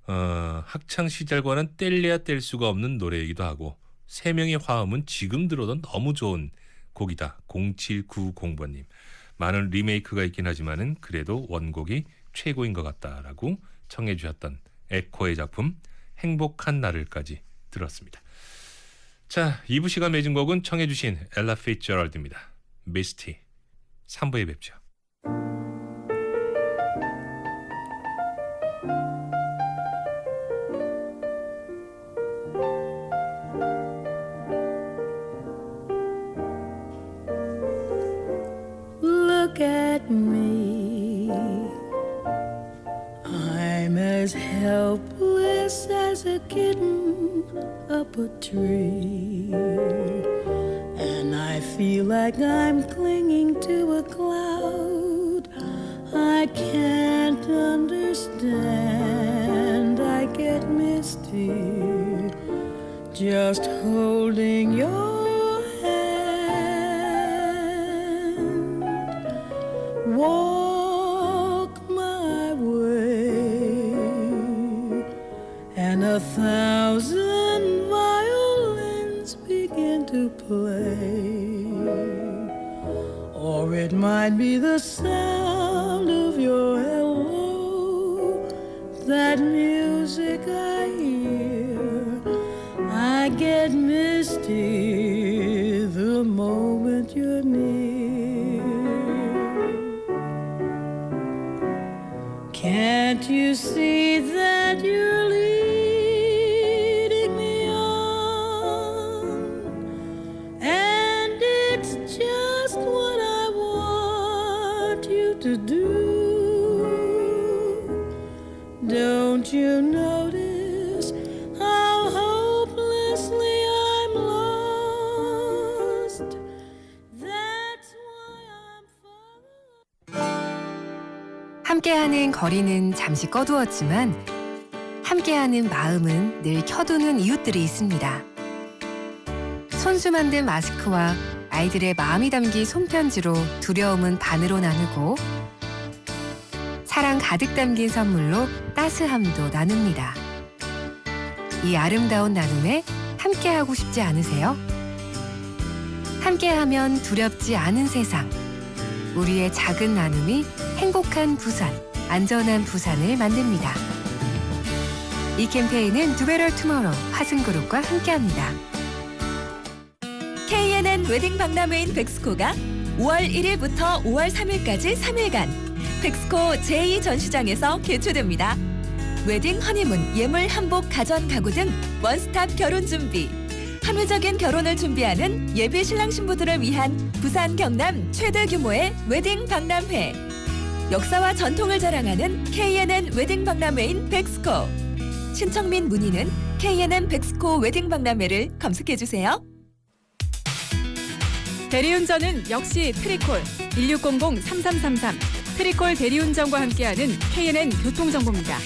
학창 시절과는 뗄래야 뗄 수가 없는 노래이기도 하고 세 명의 화음은 지금 들어도 너무 좋은 곡이다. 0790번님. 많은 리메이크가 있긴 하지만은 그래도 원곡이 최고인 것 같다라고 청해 주셨던 에코의 작품 행복한 날을까지 들었습니다. 자, 2부 시간 맺은 곡은 청해 주신 엘라 피츠제럴드입니다. 미스티. 3부에 뵙죠. Look at me. I'm as helpless as a kitten up a tree. And I feel like I'm clinging to a cloud. I can't understand. I get misty just holding your hand. Walk my way, and 1,000 violins begin to play. Or it might be the sound of your hello, that music I hear. I get misty the moment you're near. Can't you see that you're leading me on? And it's just what I want you to do. Don't you notice how hopelessly I'm lost? That's why I'm falling. 함께하는 거리는 잠시 꺼두었지만 함께하는 마음은 늘 켜두는 이웃들이 있습니다. 손수 만든 마스크와 아이들의 마음이 담긴 손편지로 두려움은 반으로 나누고 사랑 가득 담긴 선물로 따스함도 나눕니다. 이 아름다운 나눔에 함께하고 싶지 않으세요? 함께하면 두렵지 않은 세상. 우리의 작은 나눔이 행복한 부산, 안전한 부산을 만듭니다. 이 캠페인은 Do Better Tomorrow 화승그룹과 함께합니다. KNN 웨딩 박람회인 백스코가 5월 1일부터 5월 3일까지 3일간 백스코 제2전시장에서 개최됩니다. 웨딩, 허니문, 예물, 한복, 가전, 가구 등 원스톱 결혼 준비. 합리적인 결혼을 준비하는 예비 신랑 신부들을 위한 부산, 경남 최대 규모의 웨딩 박람회. 역사와 전통을 자랑하는 KNN 웨딩 박람회인 백스코. 신청 및 문의는 KNN 백스코 웨딩 박람회를 검색해주세요. 대리운전은 역시 트리콜 1600-3333 트리콜 대리운전과 함께하는 KNN 교통정보입니다.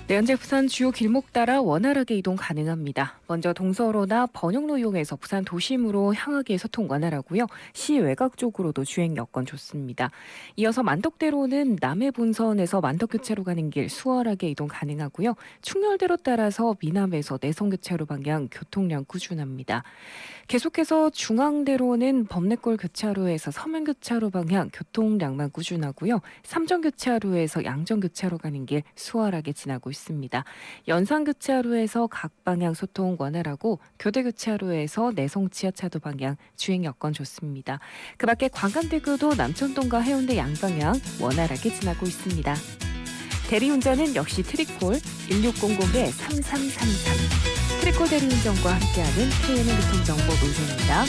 네, 현재 부산 주요 길목 따라 원활하게 이동 가능합니다. 먼저 동서로나 번영로 이용해서 부산 도심으로 향하기 위해서 통 원활하고요. 시 외곽 쪽으로도 주행 여건 좋습니다. 이어서 만덕대로는 남해 본선에서 만덕교차로 가는 길 수월하게 이동 가능하고요. 충렬대로 따라서 미남에서 내성교차로 방향 교통량 꾸준합니다. 계속해서 중앙대로는 범내골 교차로에서 서면교차로 방향 교통량만 꾸준하고요. 삼정교차로에서 양정교차로 가는 길 수월하게 지나고 있습니다. 연산교차로에서 각 방향 소통 원활하고 교대교차로에서 내성지하차도 방향 주행 여건 좋습니다. 그 밖에 관광대교도 남천동과 해운대 양방향 원활하게 지나고 있습니다. 대리운전은 역시 트리콜 1600-3333 트리콜 대리운전과 함께하는 KNN 교통정보 노조입니다.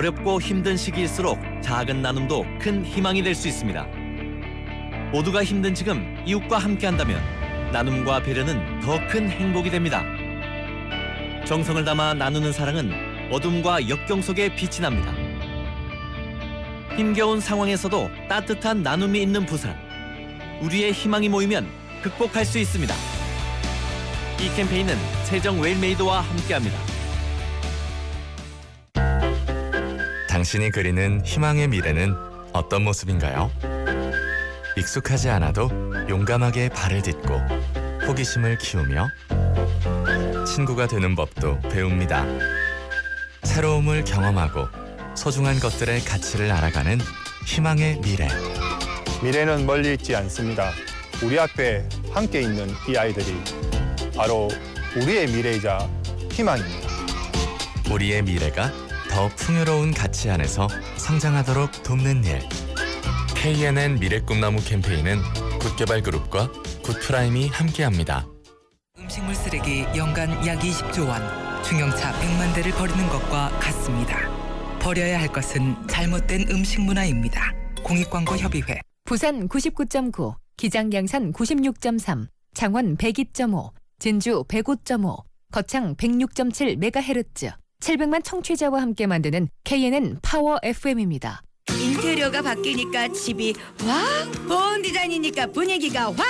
어렵고 힘든 시기일수록 작은 나눔도 큰 희망이 될 수 있습니다. 모두가 힘든 지금 이웃과 함께한다면 나눔과 배려는 더 큰 행복이 됩니다. 정성을 담아 나누는 사랑은 어둠과 역경 속에 빛이 납니다. 힘겨운 상황에서도 따뜻한 나눔이 있는 부산. 우리의 희망이 모이면 극복할 수 있습니다. 이 캠페인은 세정 웰메이드와 함께합니다. 당신이 그리는 희망의 미래는 어떤 모습인가요? 익숙하지 않아도 용감하게 발을 딛고 호기심을 키우며 친구가 되는 법도 배웁니다. 새로움을 경험하고 소중한 것들의 가치를 알아가는 희망의 미래. 미래는 멀리 있지 않습니다. 우리 앞에 함께 있는 이 아이들이 바로 우리의 미래이자 희망입니다. 우리의 미래가 더 풍요로운 가치 안에서 성장하도록 돕는 일. KNN 미래꿈나무 캠페인은 굿개발그룹과 굿프라임이 함께합니다. 음식물 쓰레기 연간 약 20조 원, 중형차 100만 대를 버리는 것과 같습니다. 버려야 할 것은 잘못된 음식 문화입니다. 공익광고협의회. 부산 99.9, 기장양산 96.3, 창원 102.5, 진주 105.5, 거창 106.7MHz, 700만 청취자와 함께 만드는 KNN 파워 FM입니다. 인테리어가 바뀌니까 집이 확, 보온 디자인이니까 분위기가 확!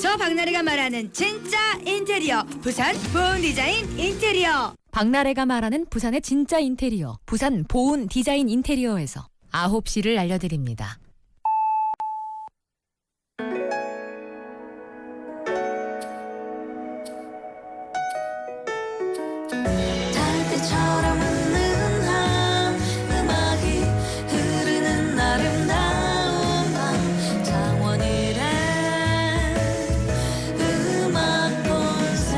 저 박나래가 말하는 진짜 인테리어, 부산 보온 디자인 인테리어. 박나래가 말하는 부산의 진짜 인테리어, 부산 보온 디자인 인테리어에서 9시를 알려드립니다. 달빛처럼 은은한 음악이 흐르는 아름다운 밤 창원이란 음악 본색.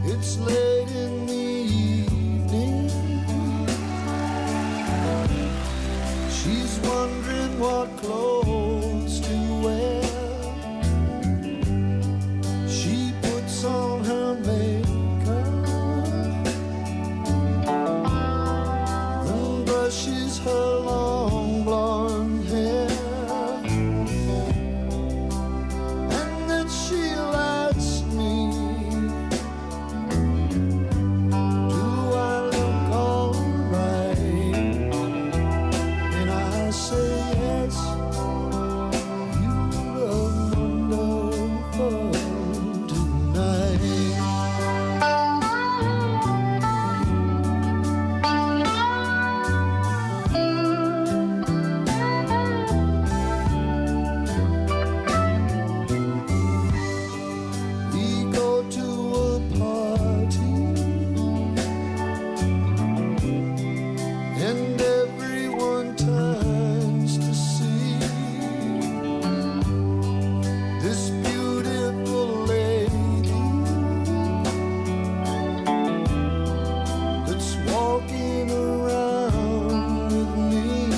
It's late in the evening. She's wondering what clothes to wear. She puts on her makeup, then brushes her long blonde hair, and then she'll ask me, do I look alright? And I say yes, you look wonderful tonight. We go to a party, and everyone turns to see this beautiful lady that's walking around with me.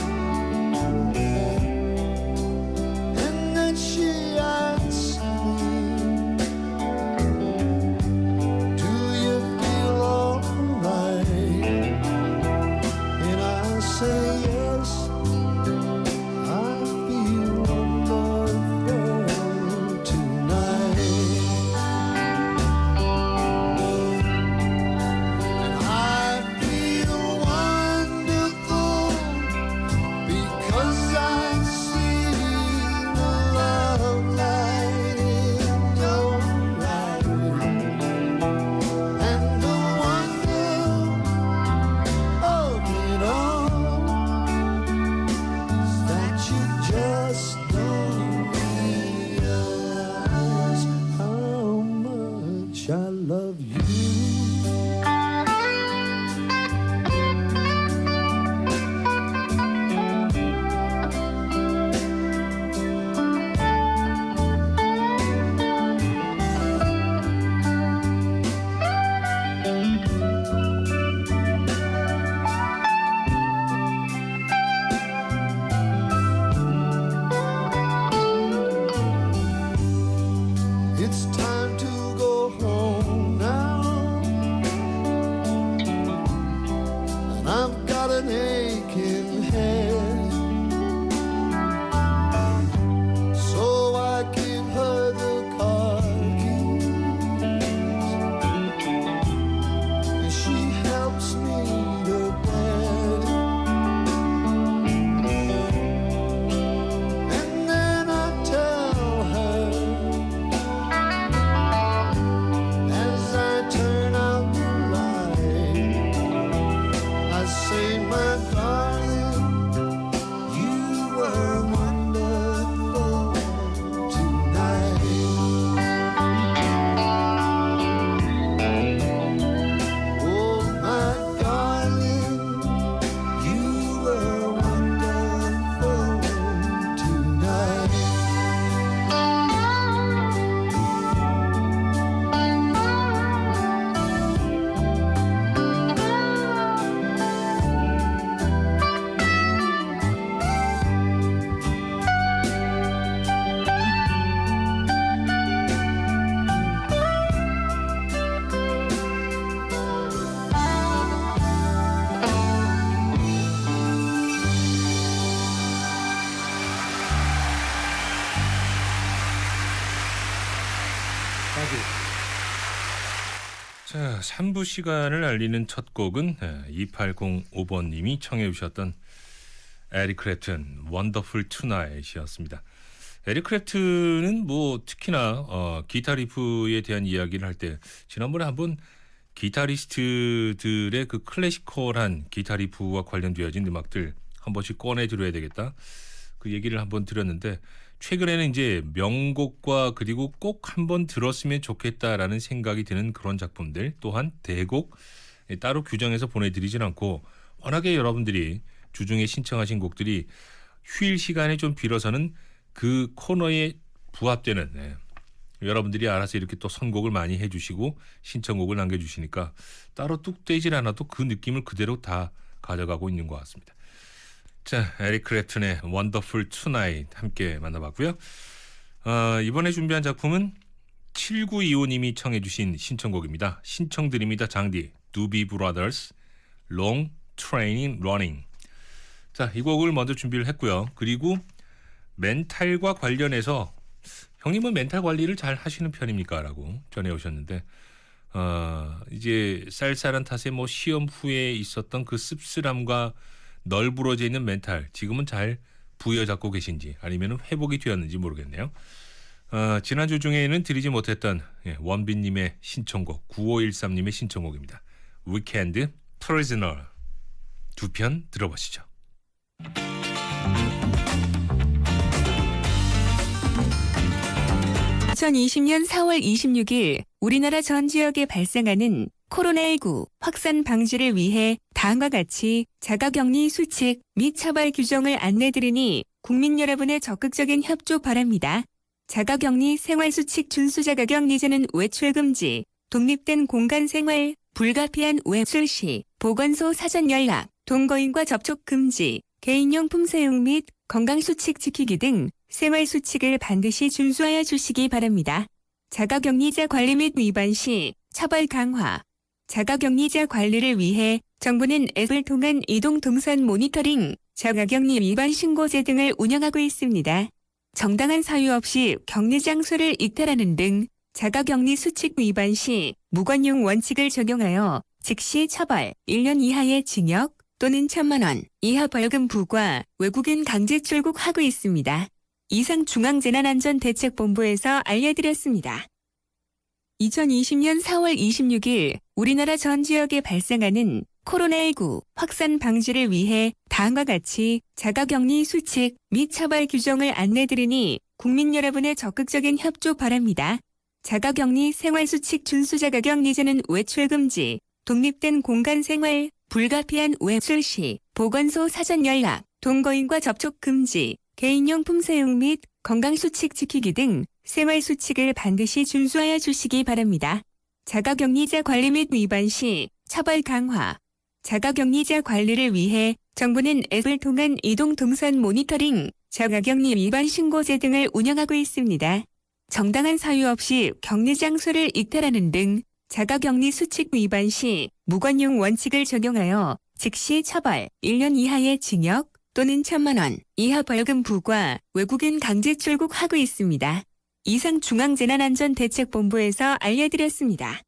And then she asks me, do you feel alright? And I say yes, I feel wonderful tonight. And I feel wonderful because I see the love light in your eyes. And the wonder of it all is that you just don't realize how much I love you. 자, 3부 시간을 알리는 첫 곡은 2805번님이 청해 주셨던 에릭 클랩튼 원더풀 투나잇이었습니다. 에릭 클랩튼은 뭐 특히나 기타 리프에 대한 이야기를 할 때 지난번에 한번 기타리스트들의 그 클래시컬한 기타 리프와 관련되어진 음악들 한 번씩 꺼내 들어야 되겠다. 그 얘기를 한번 드렸는데 최근에는 이제 명곡과 그리고 꼭 한번 들었으면 좋겠다라는 생각이 드는 그런 작품들 또한 대곡 따로 규정해서 보내드리진 않고 워낙에 여러분들이 주중에 신청하신 곡들이 휴일 시간이 좀 빌어서는 그 코너에 부합되는 여러분들이 알아서 이렇게 또 선곡을 많이 해주시고 신청곡을 남겨주시니까 따로 뚝 떼질 않아도 그 느낌을 그대로 다 가져가고 있는 것 같습니다. 자, 에릭 클랩튼의 원더풀 투나잇 함께 만나봤고요. 이번에 준비한 작품은 7925님이 청해 주신 신청곡입니다. 신청드립니다. 장디 두비 브라더스 Long Training Running. 자, 이 곡을 먼저 준비를 했고요. 그리고 멘탈과 관련해서 형님은 멘탈 관리를 잘 하시는 편입니까? 라고 전해오셨는데 이제 쌀쌀한 탓에 뭐 시험 후에 있었던 그 씁쓸함과 널브러져 있는 멘탈 지금은 잘 부여잡고 계신지 아니면 회복이 되었는지 모르겠네요. 지난주 중에는 드리지 못했던 원빈님의 신청곡 9513님의 신청곡입니다. Weekend Prisoner 두 편 들어보시죠. 2020년 4월 26일 우리나라 전 지역에 발생하는 코로나19 확산 방지를 위해 다음과 같이 자가격리 수칙 및 처벌 규정을 안내드리니 국민 여러분의 적극적인 협조 바랍니다. 자가격리 생활수칙 준수 자가격리자는 외출 금지, 독립된 공간 생활, 불가피한 외출 시 보건소 사전 연락, 동거인과 접촉 금지, 개인용품 사용 및 건강수칙 지키기 등 생활수칙을 반드시 준수하여 주시기 바랍니다. 자가격리자 관리 및 위반 시 처벌 강화. 자가격리자 관리를 위해 정부는 앱을 통한 이동 동선 모니터링, 자가격리 위반 신고제 등을 운영하고 있습니다. 정당한 사유 없이 격리 장소를 이탈하는 등 자가격리 수칙 위반 시 무관용 원칙을 적용하여 즉시 처벌 1년 이하의 징역 또는 1,000만 원 이하 벌금 부과 외국인 강제 출국하고 있습니다. 이상 중앙재난안전대책본부에서 알려드렸습니다. 2020년 4월 26일 우리나라 전 지역에 발생하는 코로나19 확산 방지를 위해 다음과 같이 자가격리 수칙 및 처벌 규정을 안내드리니 국민 여러분의 적극적인 협조 바랍니다. 자가격리 생활수칙 준수 자가격리자는 외출 금지, 독립된 공간 생활, 불가피한 외출 시 보건소 사전 연락, 동거인과 접촉 금지, 개인용품 사용 및 건강수칙 지키기 등 생활수칙을 반드시 준수하여 주시기 바랍니다. 자가격리자 관리 및 위반 시 처벌 강화. 자가격리자 관리를 위해 정부는 앱을 통한 이동 동선 모니터링, 자가격리 위반 신고제 등을 운영하고 있습니다. 정당한 사유 없이 격리 장소를 이탈하는 등 자가격리 수칙 위반 시 무관용 원칙을 적용하여 즉시 처벌 1년 이하의 징역 또는 1,000만 원 이하 벌금 부과 외국인 강제 출국하고 있습니다. 이상 중앙재난안전대책본부에서 알려드렸습니다.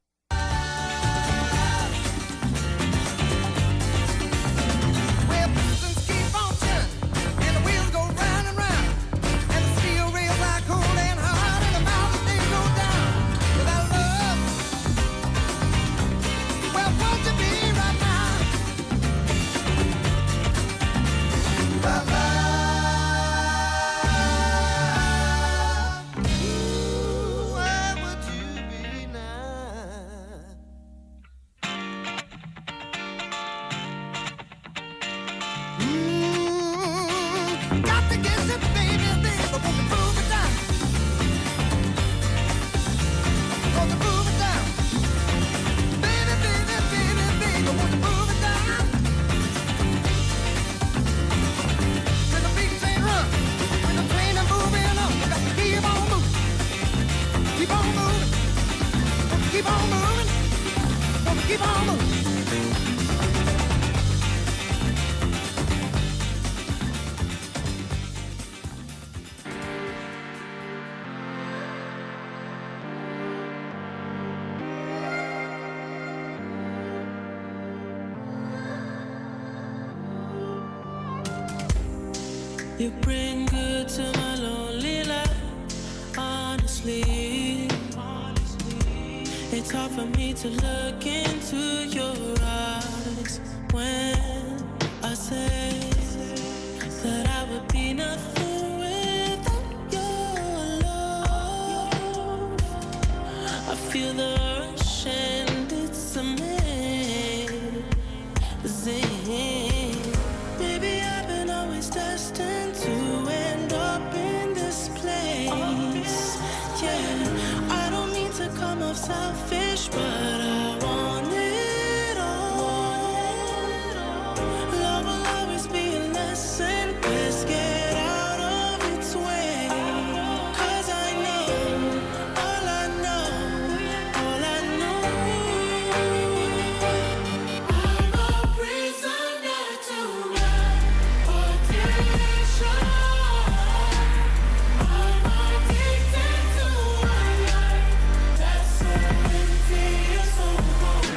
You bring good to my lonely life. Honestly, it's hard for me to look into your eyes when I say that I would be nothing without your love. I feel the rush and it's amazing. Maybe I've been always destined to end up in this place. Yeah, I don't mean to come off selfish, but I want it all. Love will always be a lesson. Best get out of its way. 'Cause I know, all I know, all I know. I'm a prisoner to my addiction. I'm addicted to a life that's so empty and so cold.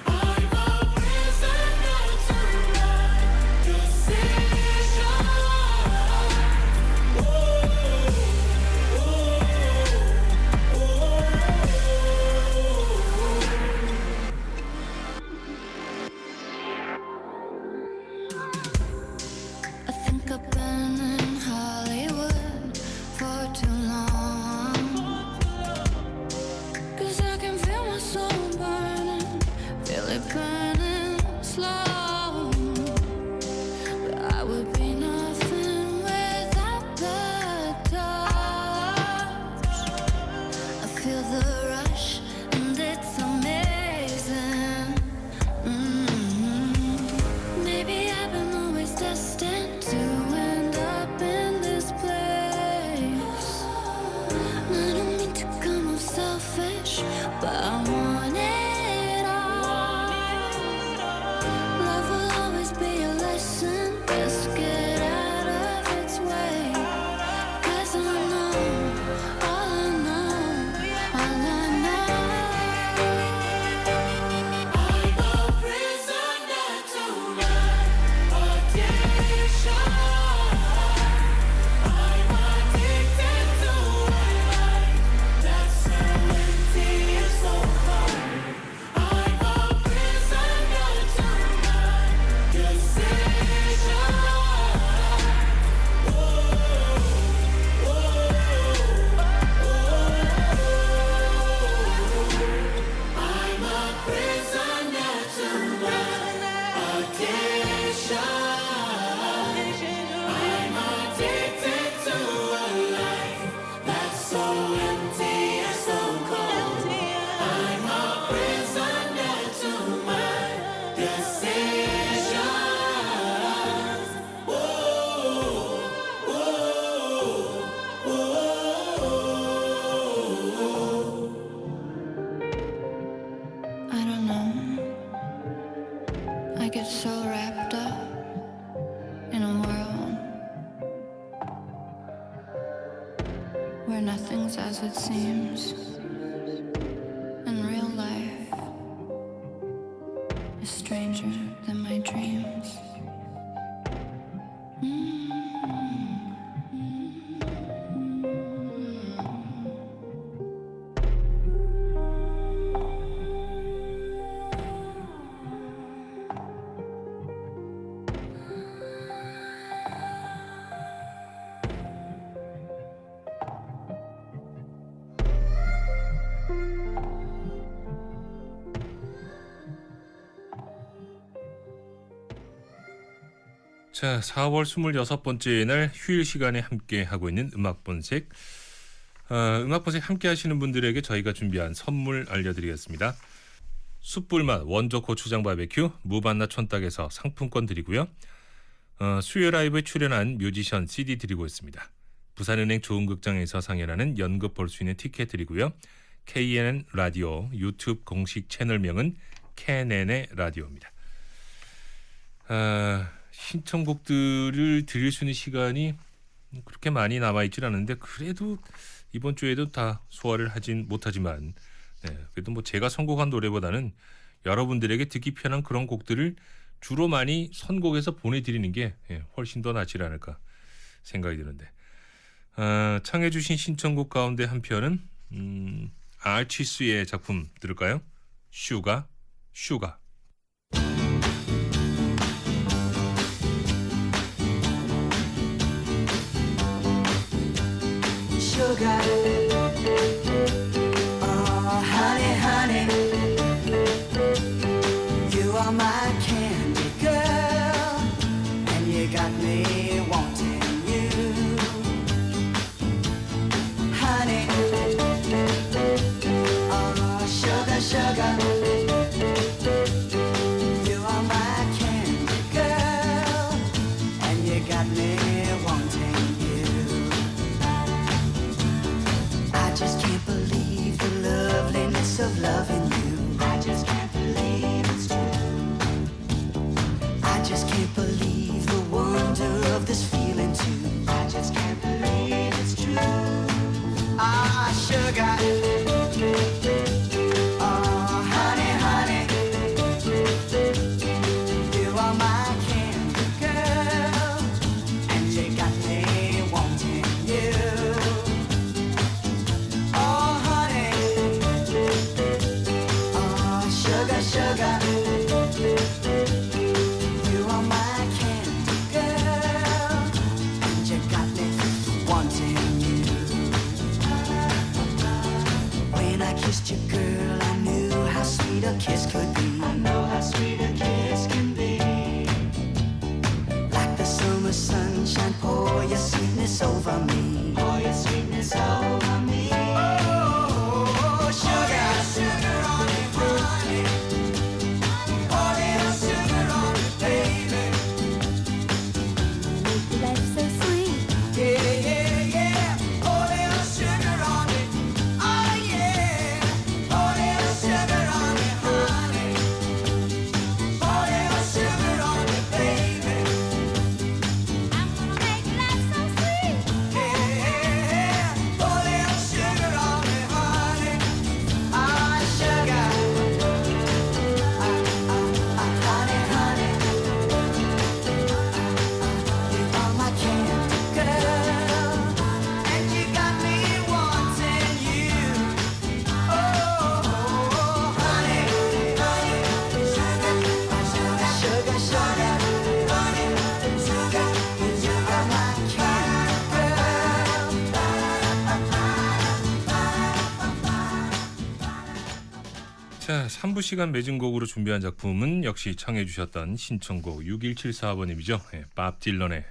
I'm a prisoner to my decision. I think I've been in Hollywood for too long. 'Cause I can feel my soul burning, feel it burning slow. But I would be nothing without the touch. I feel the rush and it's amazing. Maybe I've been always destined to end up in this place. I don't mean to come off selfish, but I want it all. Love will always be a lesson. Best get out of its way. 'Cause I know, all I know, all I know. I'm a prisoner to my addiction. I'm addicted to a life that's so empty and so cold. I'm a prisoner to my decision. I'm a prisoner to my addiction. I'm addicted to a life that's so empty and so cold. I'm a prisoner to my decision. I don't know. I get so wrapped up in a world where nothing's as it seems. And real life is stranger than my dreams. 자, 4월 26번째 날 휴일 시간에 함께 하고 있는 음악본색. 음악본색 함께 하시는 분들에게 저희가 준비한 선물 알려드리겠습니다. 숯불맛 원조 고추장 바베큐 무반나 촌닭에서 상품권 드리고요. 수요 라이브에 출연한 뮤지션 CD 드리고 있습니다. 부산은행 좋은극장에서 상연하는 연극 볼 수 있는 티켓 드리고요. KNN 라디오 유튜브 공식 채널명은 KNN의 라디오입니다. 신청곡들을 드릴 수 있는 시간이 그렇게 많이 남아있질 않은데 그래도 이번 주에도 다 소화를 하진 못하지만 그래도 뭐 제가 선곡한 노래보다는 여러분들에게 듣기 편한 그런 곡들을 주로 많이 선곡해서 보내드리는 게 훨씬 더 낫지 않을까 생각이 드는데. 청해 주신 신청곡 가운데 한 편은 아치스의 작품 들을까요? 슈가. Sugar, oh honey, honey, you are my candy girl, and you got me wanting you, honey, oh sugar, you are my candy girl, and you got me wanting you. I just can't believe the loveliness of loving you. I just can't believe it's true. I just can't believe the wonder of this feeling too. I just can't believe it's true. Ah, sugar. Oh, honey, honey. You are my candy girl, and you got me wanting you. Oh, honey, oh, sugar, you are my candy girl, and you got me wanting you. When I kissed you, girl, I knew how sweet a kiss could be. I know how sweet a kiss can be. Like the summer sunshine, pour your sweetness over me. Pour your sweetness over me. Oh, sugar on me, honey. Pour little sugar on me, baby. Life's so sweet. Yeah. Pour little sugar on me. Oh, yeah. Pour little sugar on me, honey. Pour little sugar on me, baby. I'm gonna make life so sweet. Yeah. Pour little sugar on me, honey. Ah, sugar. Honey. You are my candy girl, and you got me wanting you. Oh, honey, sugar, honey, sugar, you are my candy girl. 자, 3부 시간 맺은 곡으로 준비한 작품은 역시 청해 주셨던 신청곡 6174번님이죠. 밥 딜런의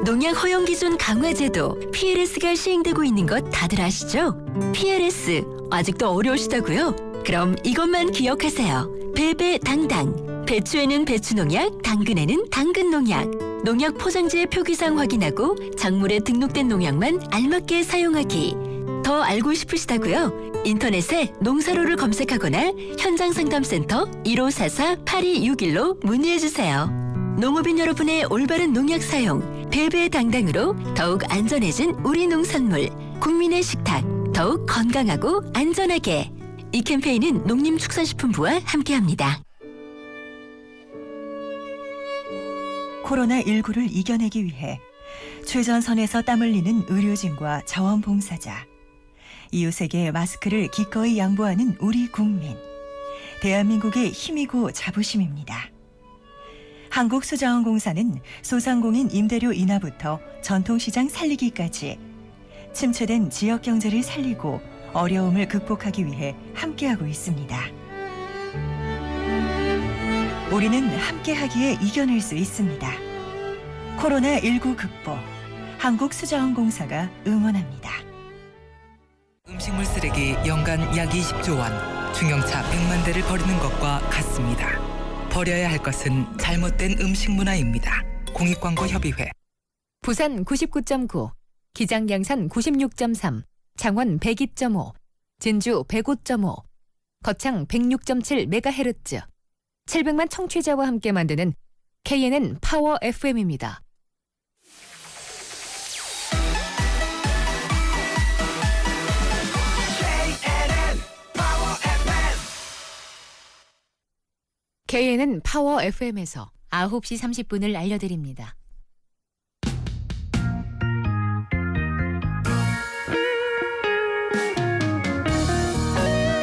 농약 허용 기준 강화 제도 PLS가 시행되고 있는 것 다들 아시죠? PLS 아직도 어려우시다고요? 그럼 이것만 기억하세요. 배배당당. 배추에는 배추 농약, 당근에는 당근 농약. 농약 포장지의 표기사항 확인하고 작물에 등록된 농약만 알맞게 사용하기. 더 알고 싶으시다고요? 인터넷에 농사로를 검색하거나 현장상담센터 1544-8261로 문의해주세요. 농업인 여러분의 올바른 농약 사용, 배배당당으로 더욱 안전해진 우리 농산물, 국민의 식탁, 더욱 건강하고 안전하게. 이 캠페인은 농림축산식품부와 함께합니다. 코로나19를 이겨내기 위해 최전선에서 땀 흘리는 의료진과 자원봉사자, 이웃에게 마스크를 기꺼이 양보하는 우리 국민, 대한민국의 힘이고 자부심입니다. 한국수자원공사는 소상공인 임대료 인하부터 전통시장 살리기까지 침체된 지역 경제를 살리고 어려움을 극복하기 위해 함께하고 있습니다. 우리는 함께하기에 이겨낼 수 있습니다. 코로나19 극복, 한국수자원공사가 응원합니다. 음식물 쓰레기 연간 약 20조 원, 중형차 100만 대를 버리는 것과 같습니다. 버려야 할 것은 잘못된 음식 문화입니다. 공익광고협의회. 부산 99.9, 기장 양산 96.3, 창원 102.5, 진주 105.5, 거창 106.7MHz. 700만 청취자와 함께 만드는 KNN 파워 FM입니다. KNN 파워 FM에서 9시 30분을 알려드립니다.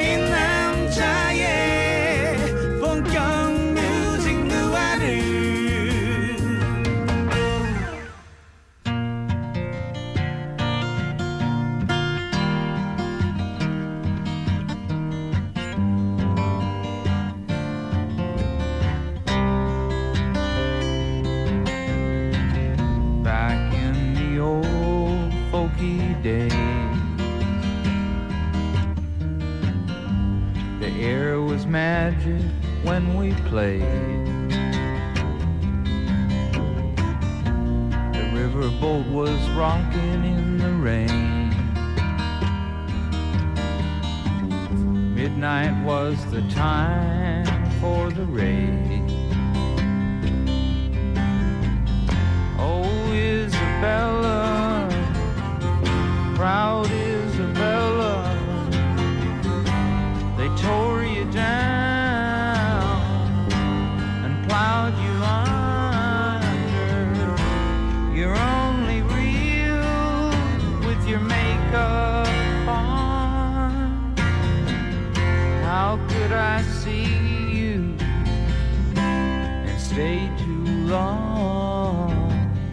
이 남자의 본격 뮤직 누아르 Back in the old folky days, the air was magic when we played. The riverboat was rocking in the rain. Midnight was the time for the raid. Oh, Isabella, proud Isabella, they tore you down and plowed you under. You're only real with your makeup on. How could I see you and stay too long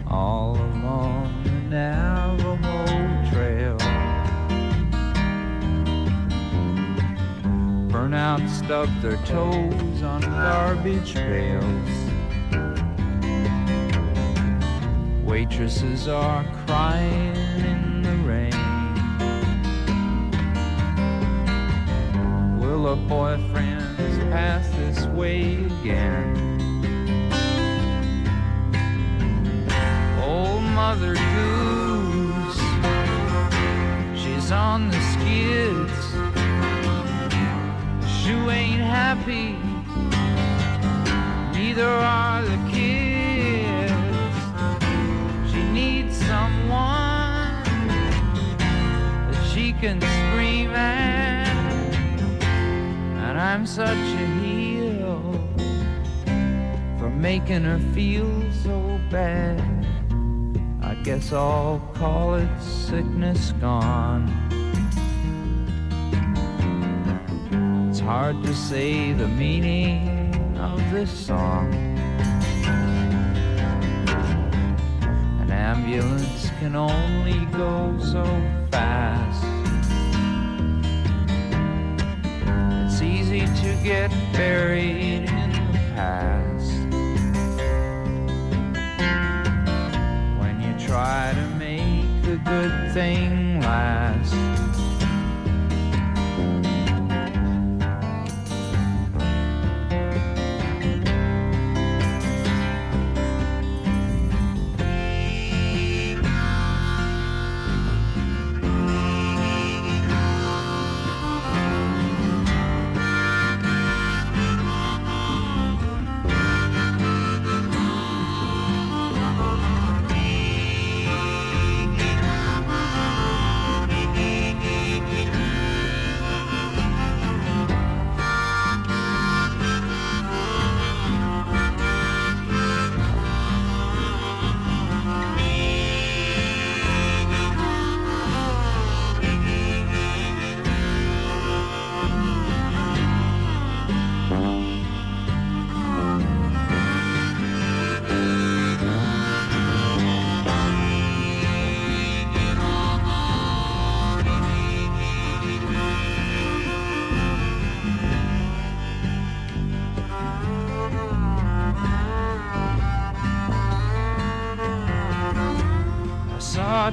all along the Navajo Trail? Burnouts stubbed their toes on garbage pails. Waitresses are crying in the rain. Will a boyfriend's pass this way again? Old Mother Goose, she's on the skids. Shoe ain't happy, neither are the kids. She needs someone that she can scream at, and I'm such a heel for making her feel so bad. I guess I'll call it sickness gone. It's hard to say the meaning of this song. An ambulance can only go so fast. It's easy to get buried in the past when you try to make a good thing last.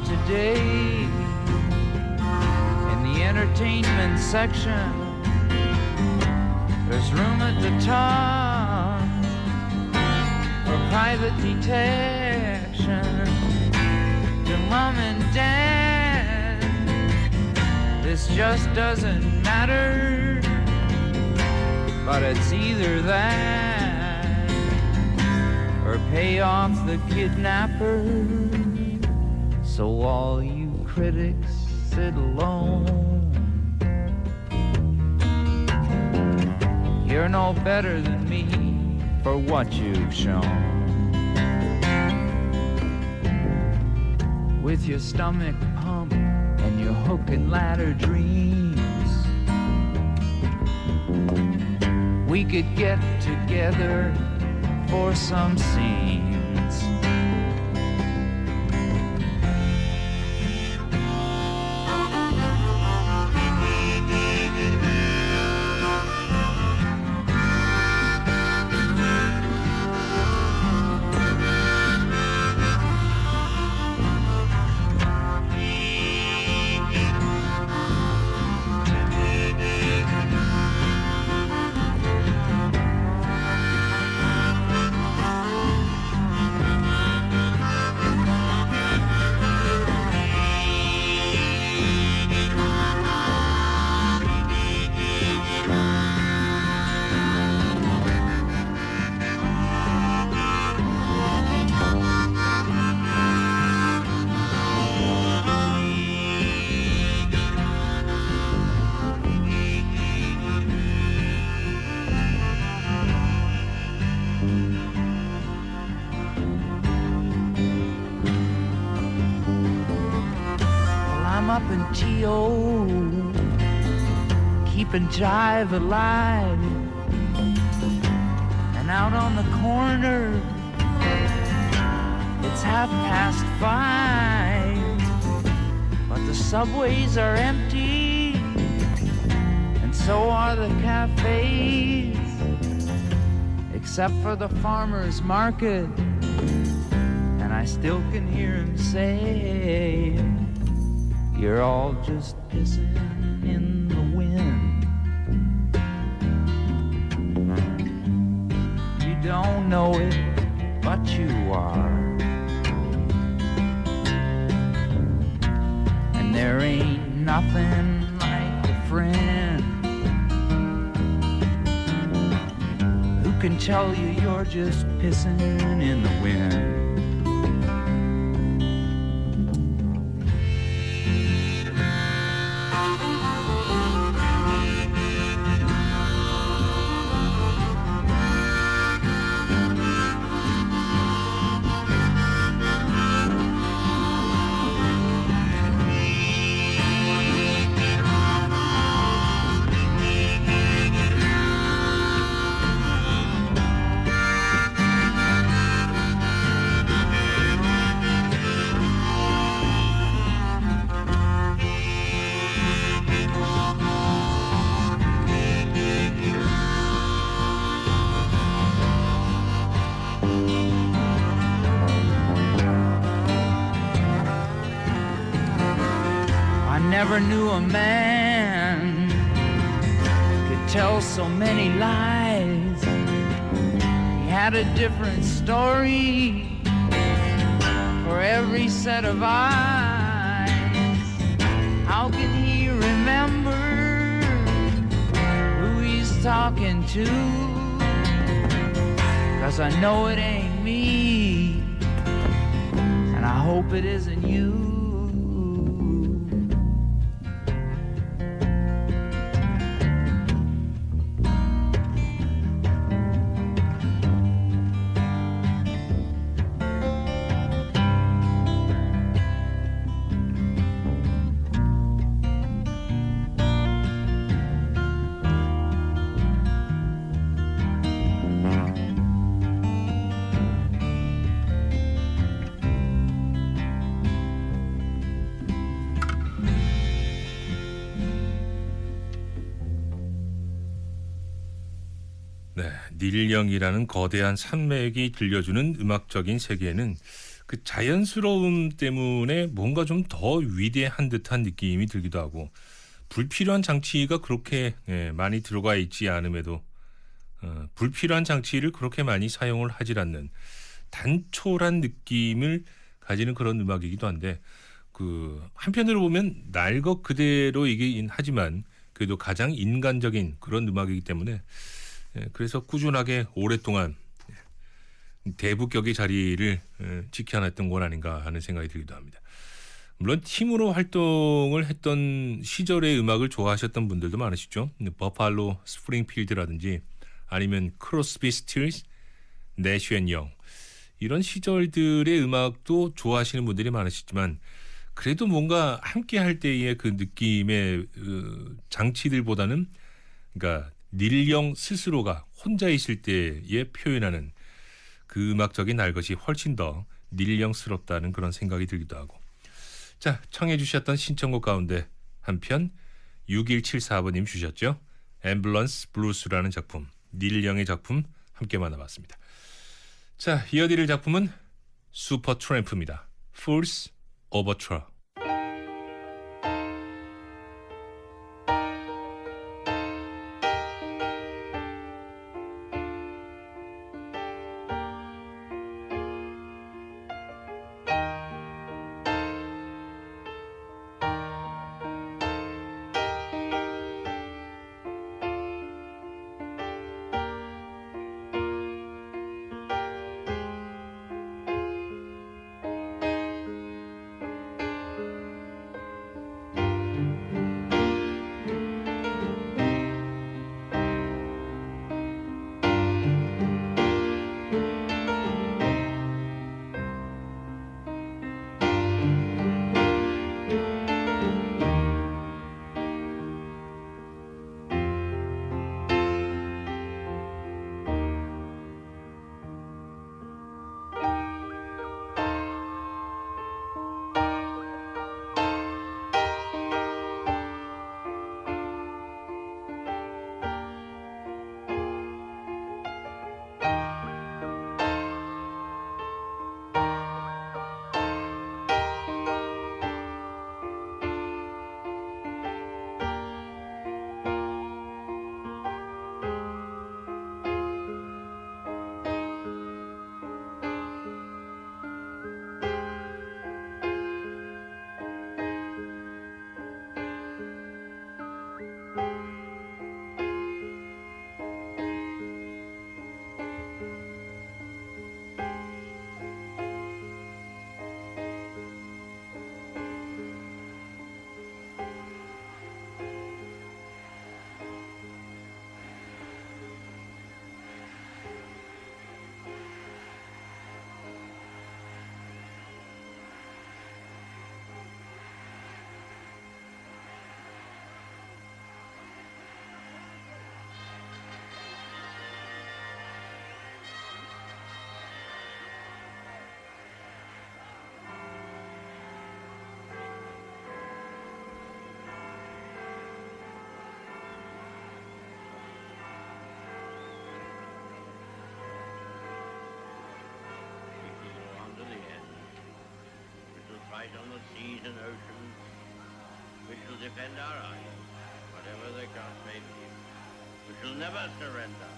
Today in the entertainment section, there's room at the top for private detection. To mom and dad, this just doesn't matter, but it's either that or pay off the kidnapper. So all you critics sit alone. You're no better than me for what you've shown. With your stomach pump and your hook and ladder dreams, we could get together for some scenes. Up in T.O. keeping jive alive, and out on the corner it's 5:30, but the subways are empty and so are the cafes, except for the farmer's market, and I still can hear him say, you're all just pissing in the wind. You don't know it, but you are. And there ain't nothing like a friend who can tell you you're just pissing in the wind. never knew a man could tell so many lies. He had a different story for every set of eyes. How can he remember who he's talking to? 'Cause I know it ain't me, and I hope it isn't you. 네, 닐 영이라는 거대한 산맥이 들려주는 음악적인 세계에는 그 자연스러움 때문에 뭔가 좀 더 위대한 듯한 느낌이 들기도 하고, 불필요한 장치가 그렇게 많이 들어가 있지 않음에도 불필요한 장치를 그렇게 많이 사용을 하질 않는 단촐한 느낌을 가지는 그런 음악이기도 한데, 그 한편으로 보면 날 것 그대로이긴 하지만 그래도 가장 인간적인 그런 음악이기 때문에 그래서 꾸준하게 오랫동안 대부격의 자리를 지켜놨던 건 아닌가 하는 생각이 들기도 합니다. 물론 팀으로 활동을 했던 시절의 음악을 좋아하셨던 분들도 많으시죠. 버팔로 스프링필드라든지 아니면 크로스비 스틸스, 내쉬 앤 영, 이런 시절들의 음악도 좋아하시는 분들이 많으시지만, 그래도 뭔가 함께 할 때의 그 느낌의 장치들보다는, 그러니까 닐 영 스스로가 혼자 있을 때에 표현하는 그 음악적인 날 것이 훨씬 더 닐 영스럽다는 그런 생각이 들기도 하고. 자, 청해 주셨던 신청곡 가운데 한 편 6174번님 주셨죠. 앰뷸런스 블루스라는 작품, 닐 영의 작품 함께 만나봤습니다. 자, 이어드릴 작품은 슈퍼 트램프입니다. Fool's Overture. Right on the seas and oceans, We shall defend our island, whatever the cost may be. We shall never surrender.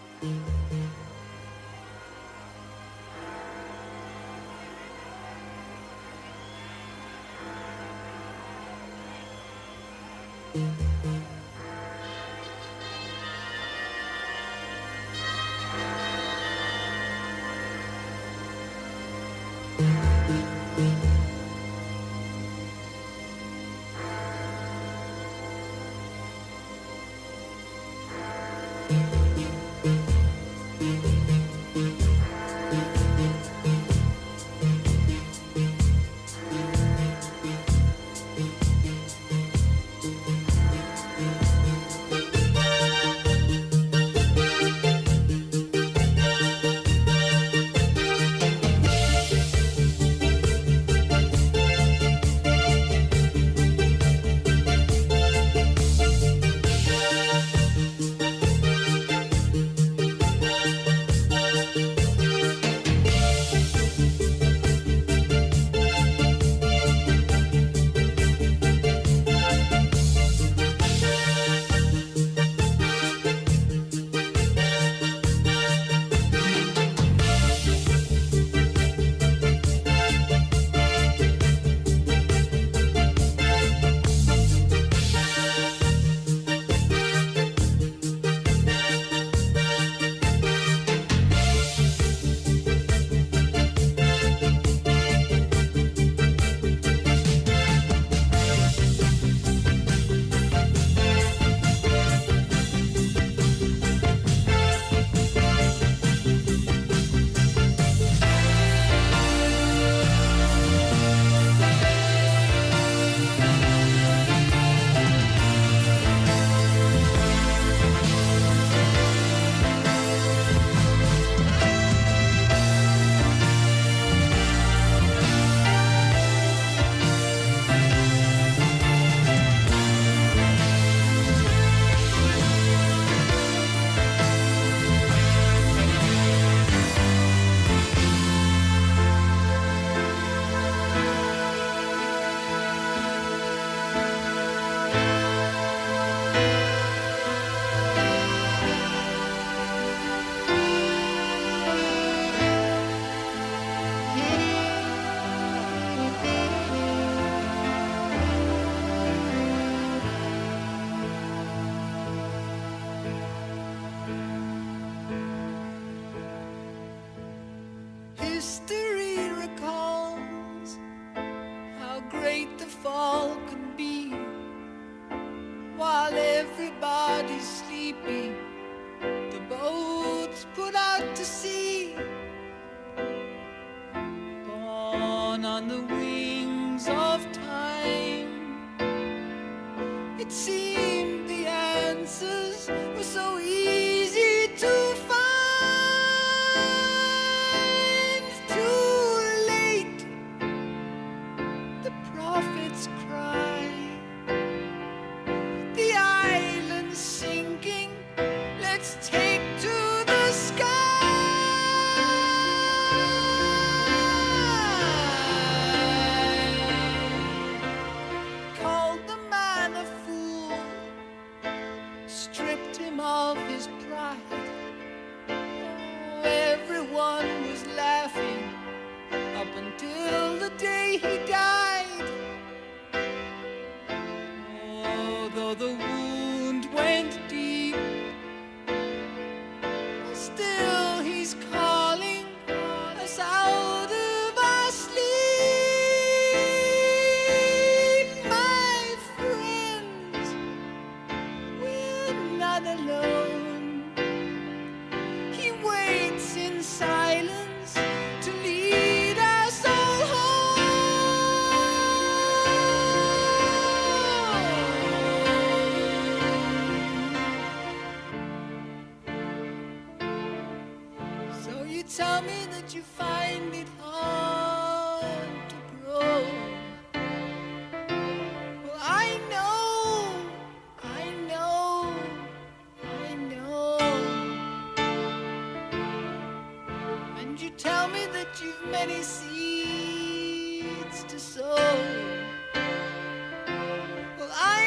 History recalls how great the fall could be while everybody's sleeping. The boats put out to sea, borne on the wings of time. It seemed the answers were so easy to find. Too late, the prophets cry. The island's sinking, let's take to the sky. Called the man a fool, stripped him of his pride. Oh, everyone was laughing up until the day he died. Oh, though the wound went deep, still he's calling us out of our sleep. My friends, we're not alone. He waits in silence to lead us all home. So you tell me that you find it hard to grow. Well, I know, I know, I know. And you tell me that you've many seeds to sow. Well, I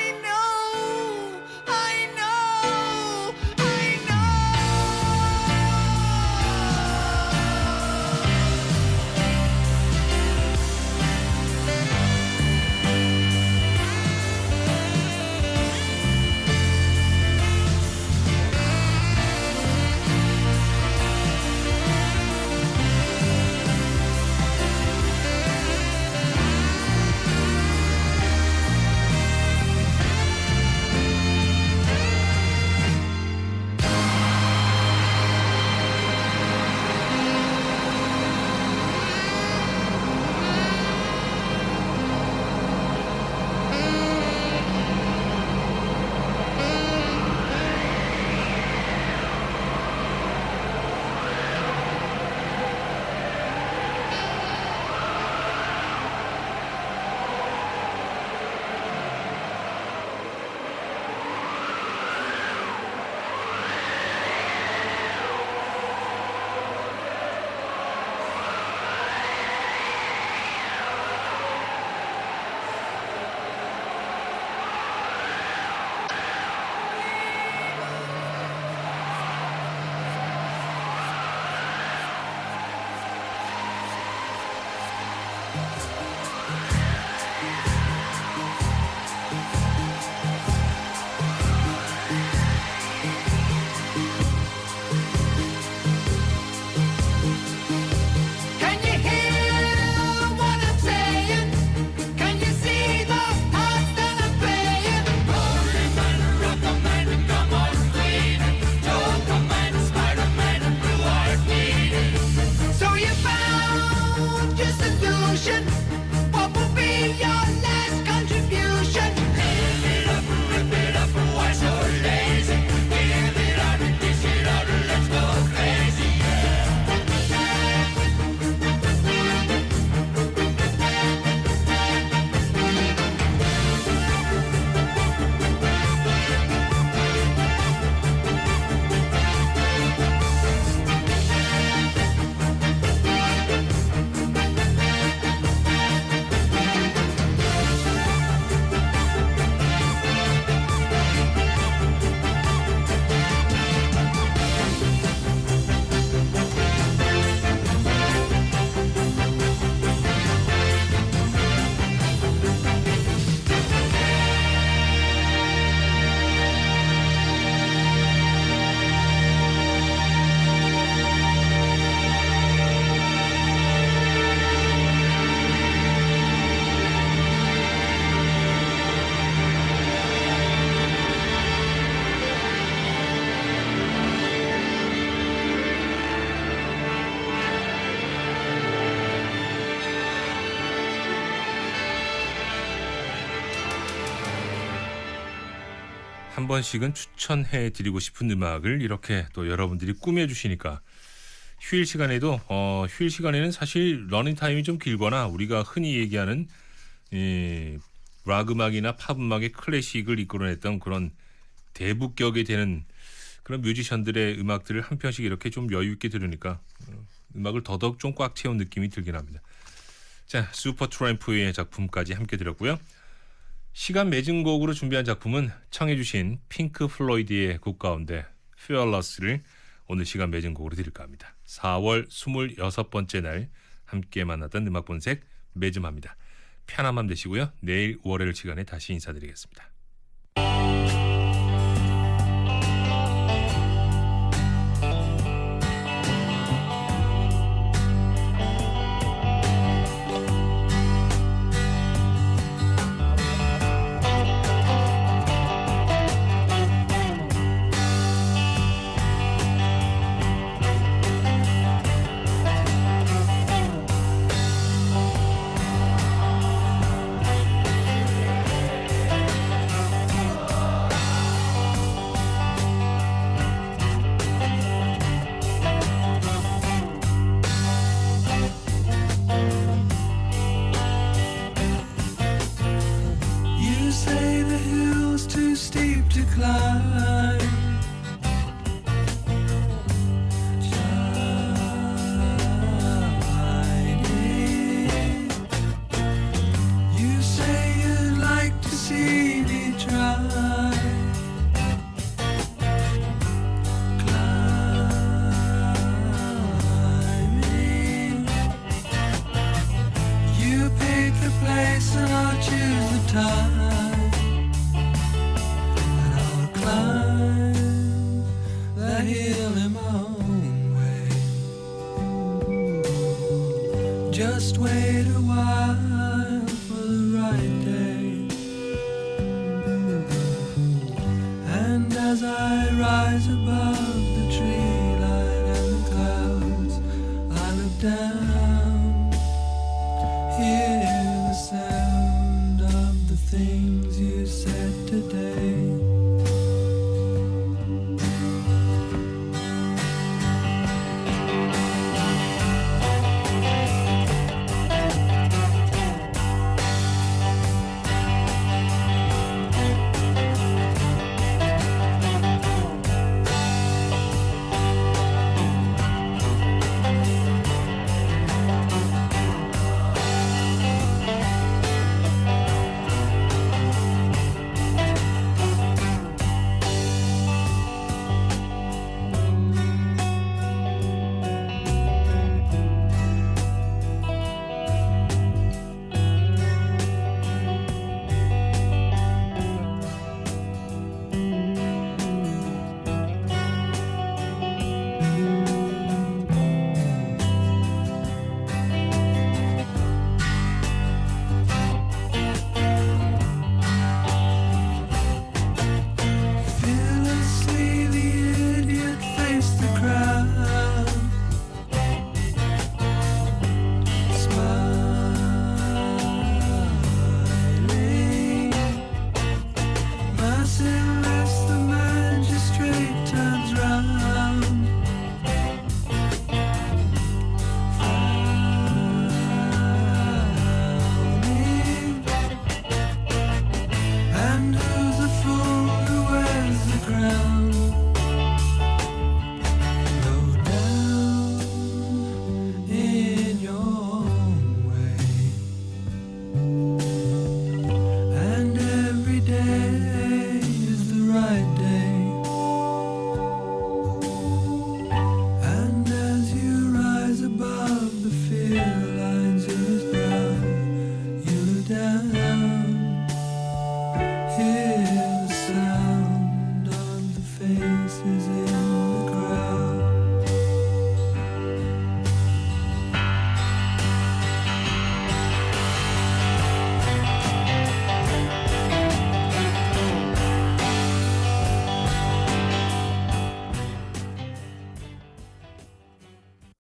한 번씩은 추천해 드리고 싶은 음악을 이렇게 또 여러분들이 꾸며주시니까 휴일 시간에도 휴일 시간에는 사실 러닝 타임이 좀 길거나 우리가 흔히 얘기하는 락 음악이나 팝 음악의 클래식을 이끌어냈던 그런 대북격이 되는 그런 뮤지션들의 음악들을 한 편씩 이렇게 좀 여유 있게 들으니까 음악을 더더욱 좀 꽉 채운 느낌이 들긴 합니다. 자, 슈퍼트램프의 작품까지 함께 들었고요. 시간 맺은 곡으로 준비한 작품은 청해 주신 핑크 플로이드의 곡 가운데 Fearless를 오늘 시간 맺은 곡으로 드릴까 합니다. 4월 26번째 날 함께 만났던 음악 본색 매점합니다. 편한 밤 되시고요. 내일 월요일 시간에 다시 인사드리겠습니다. You say the hill's too steep to climb.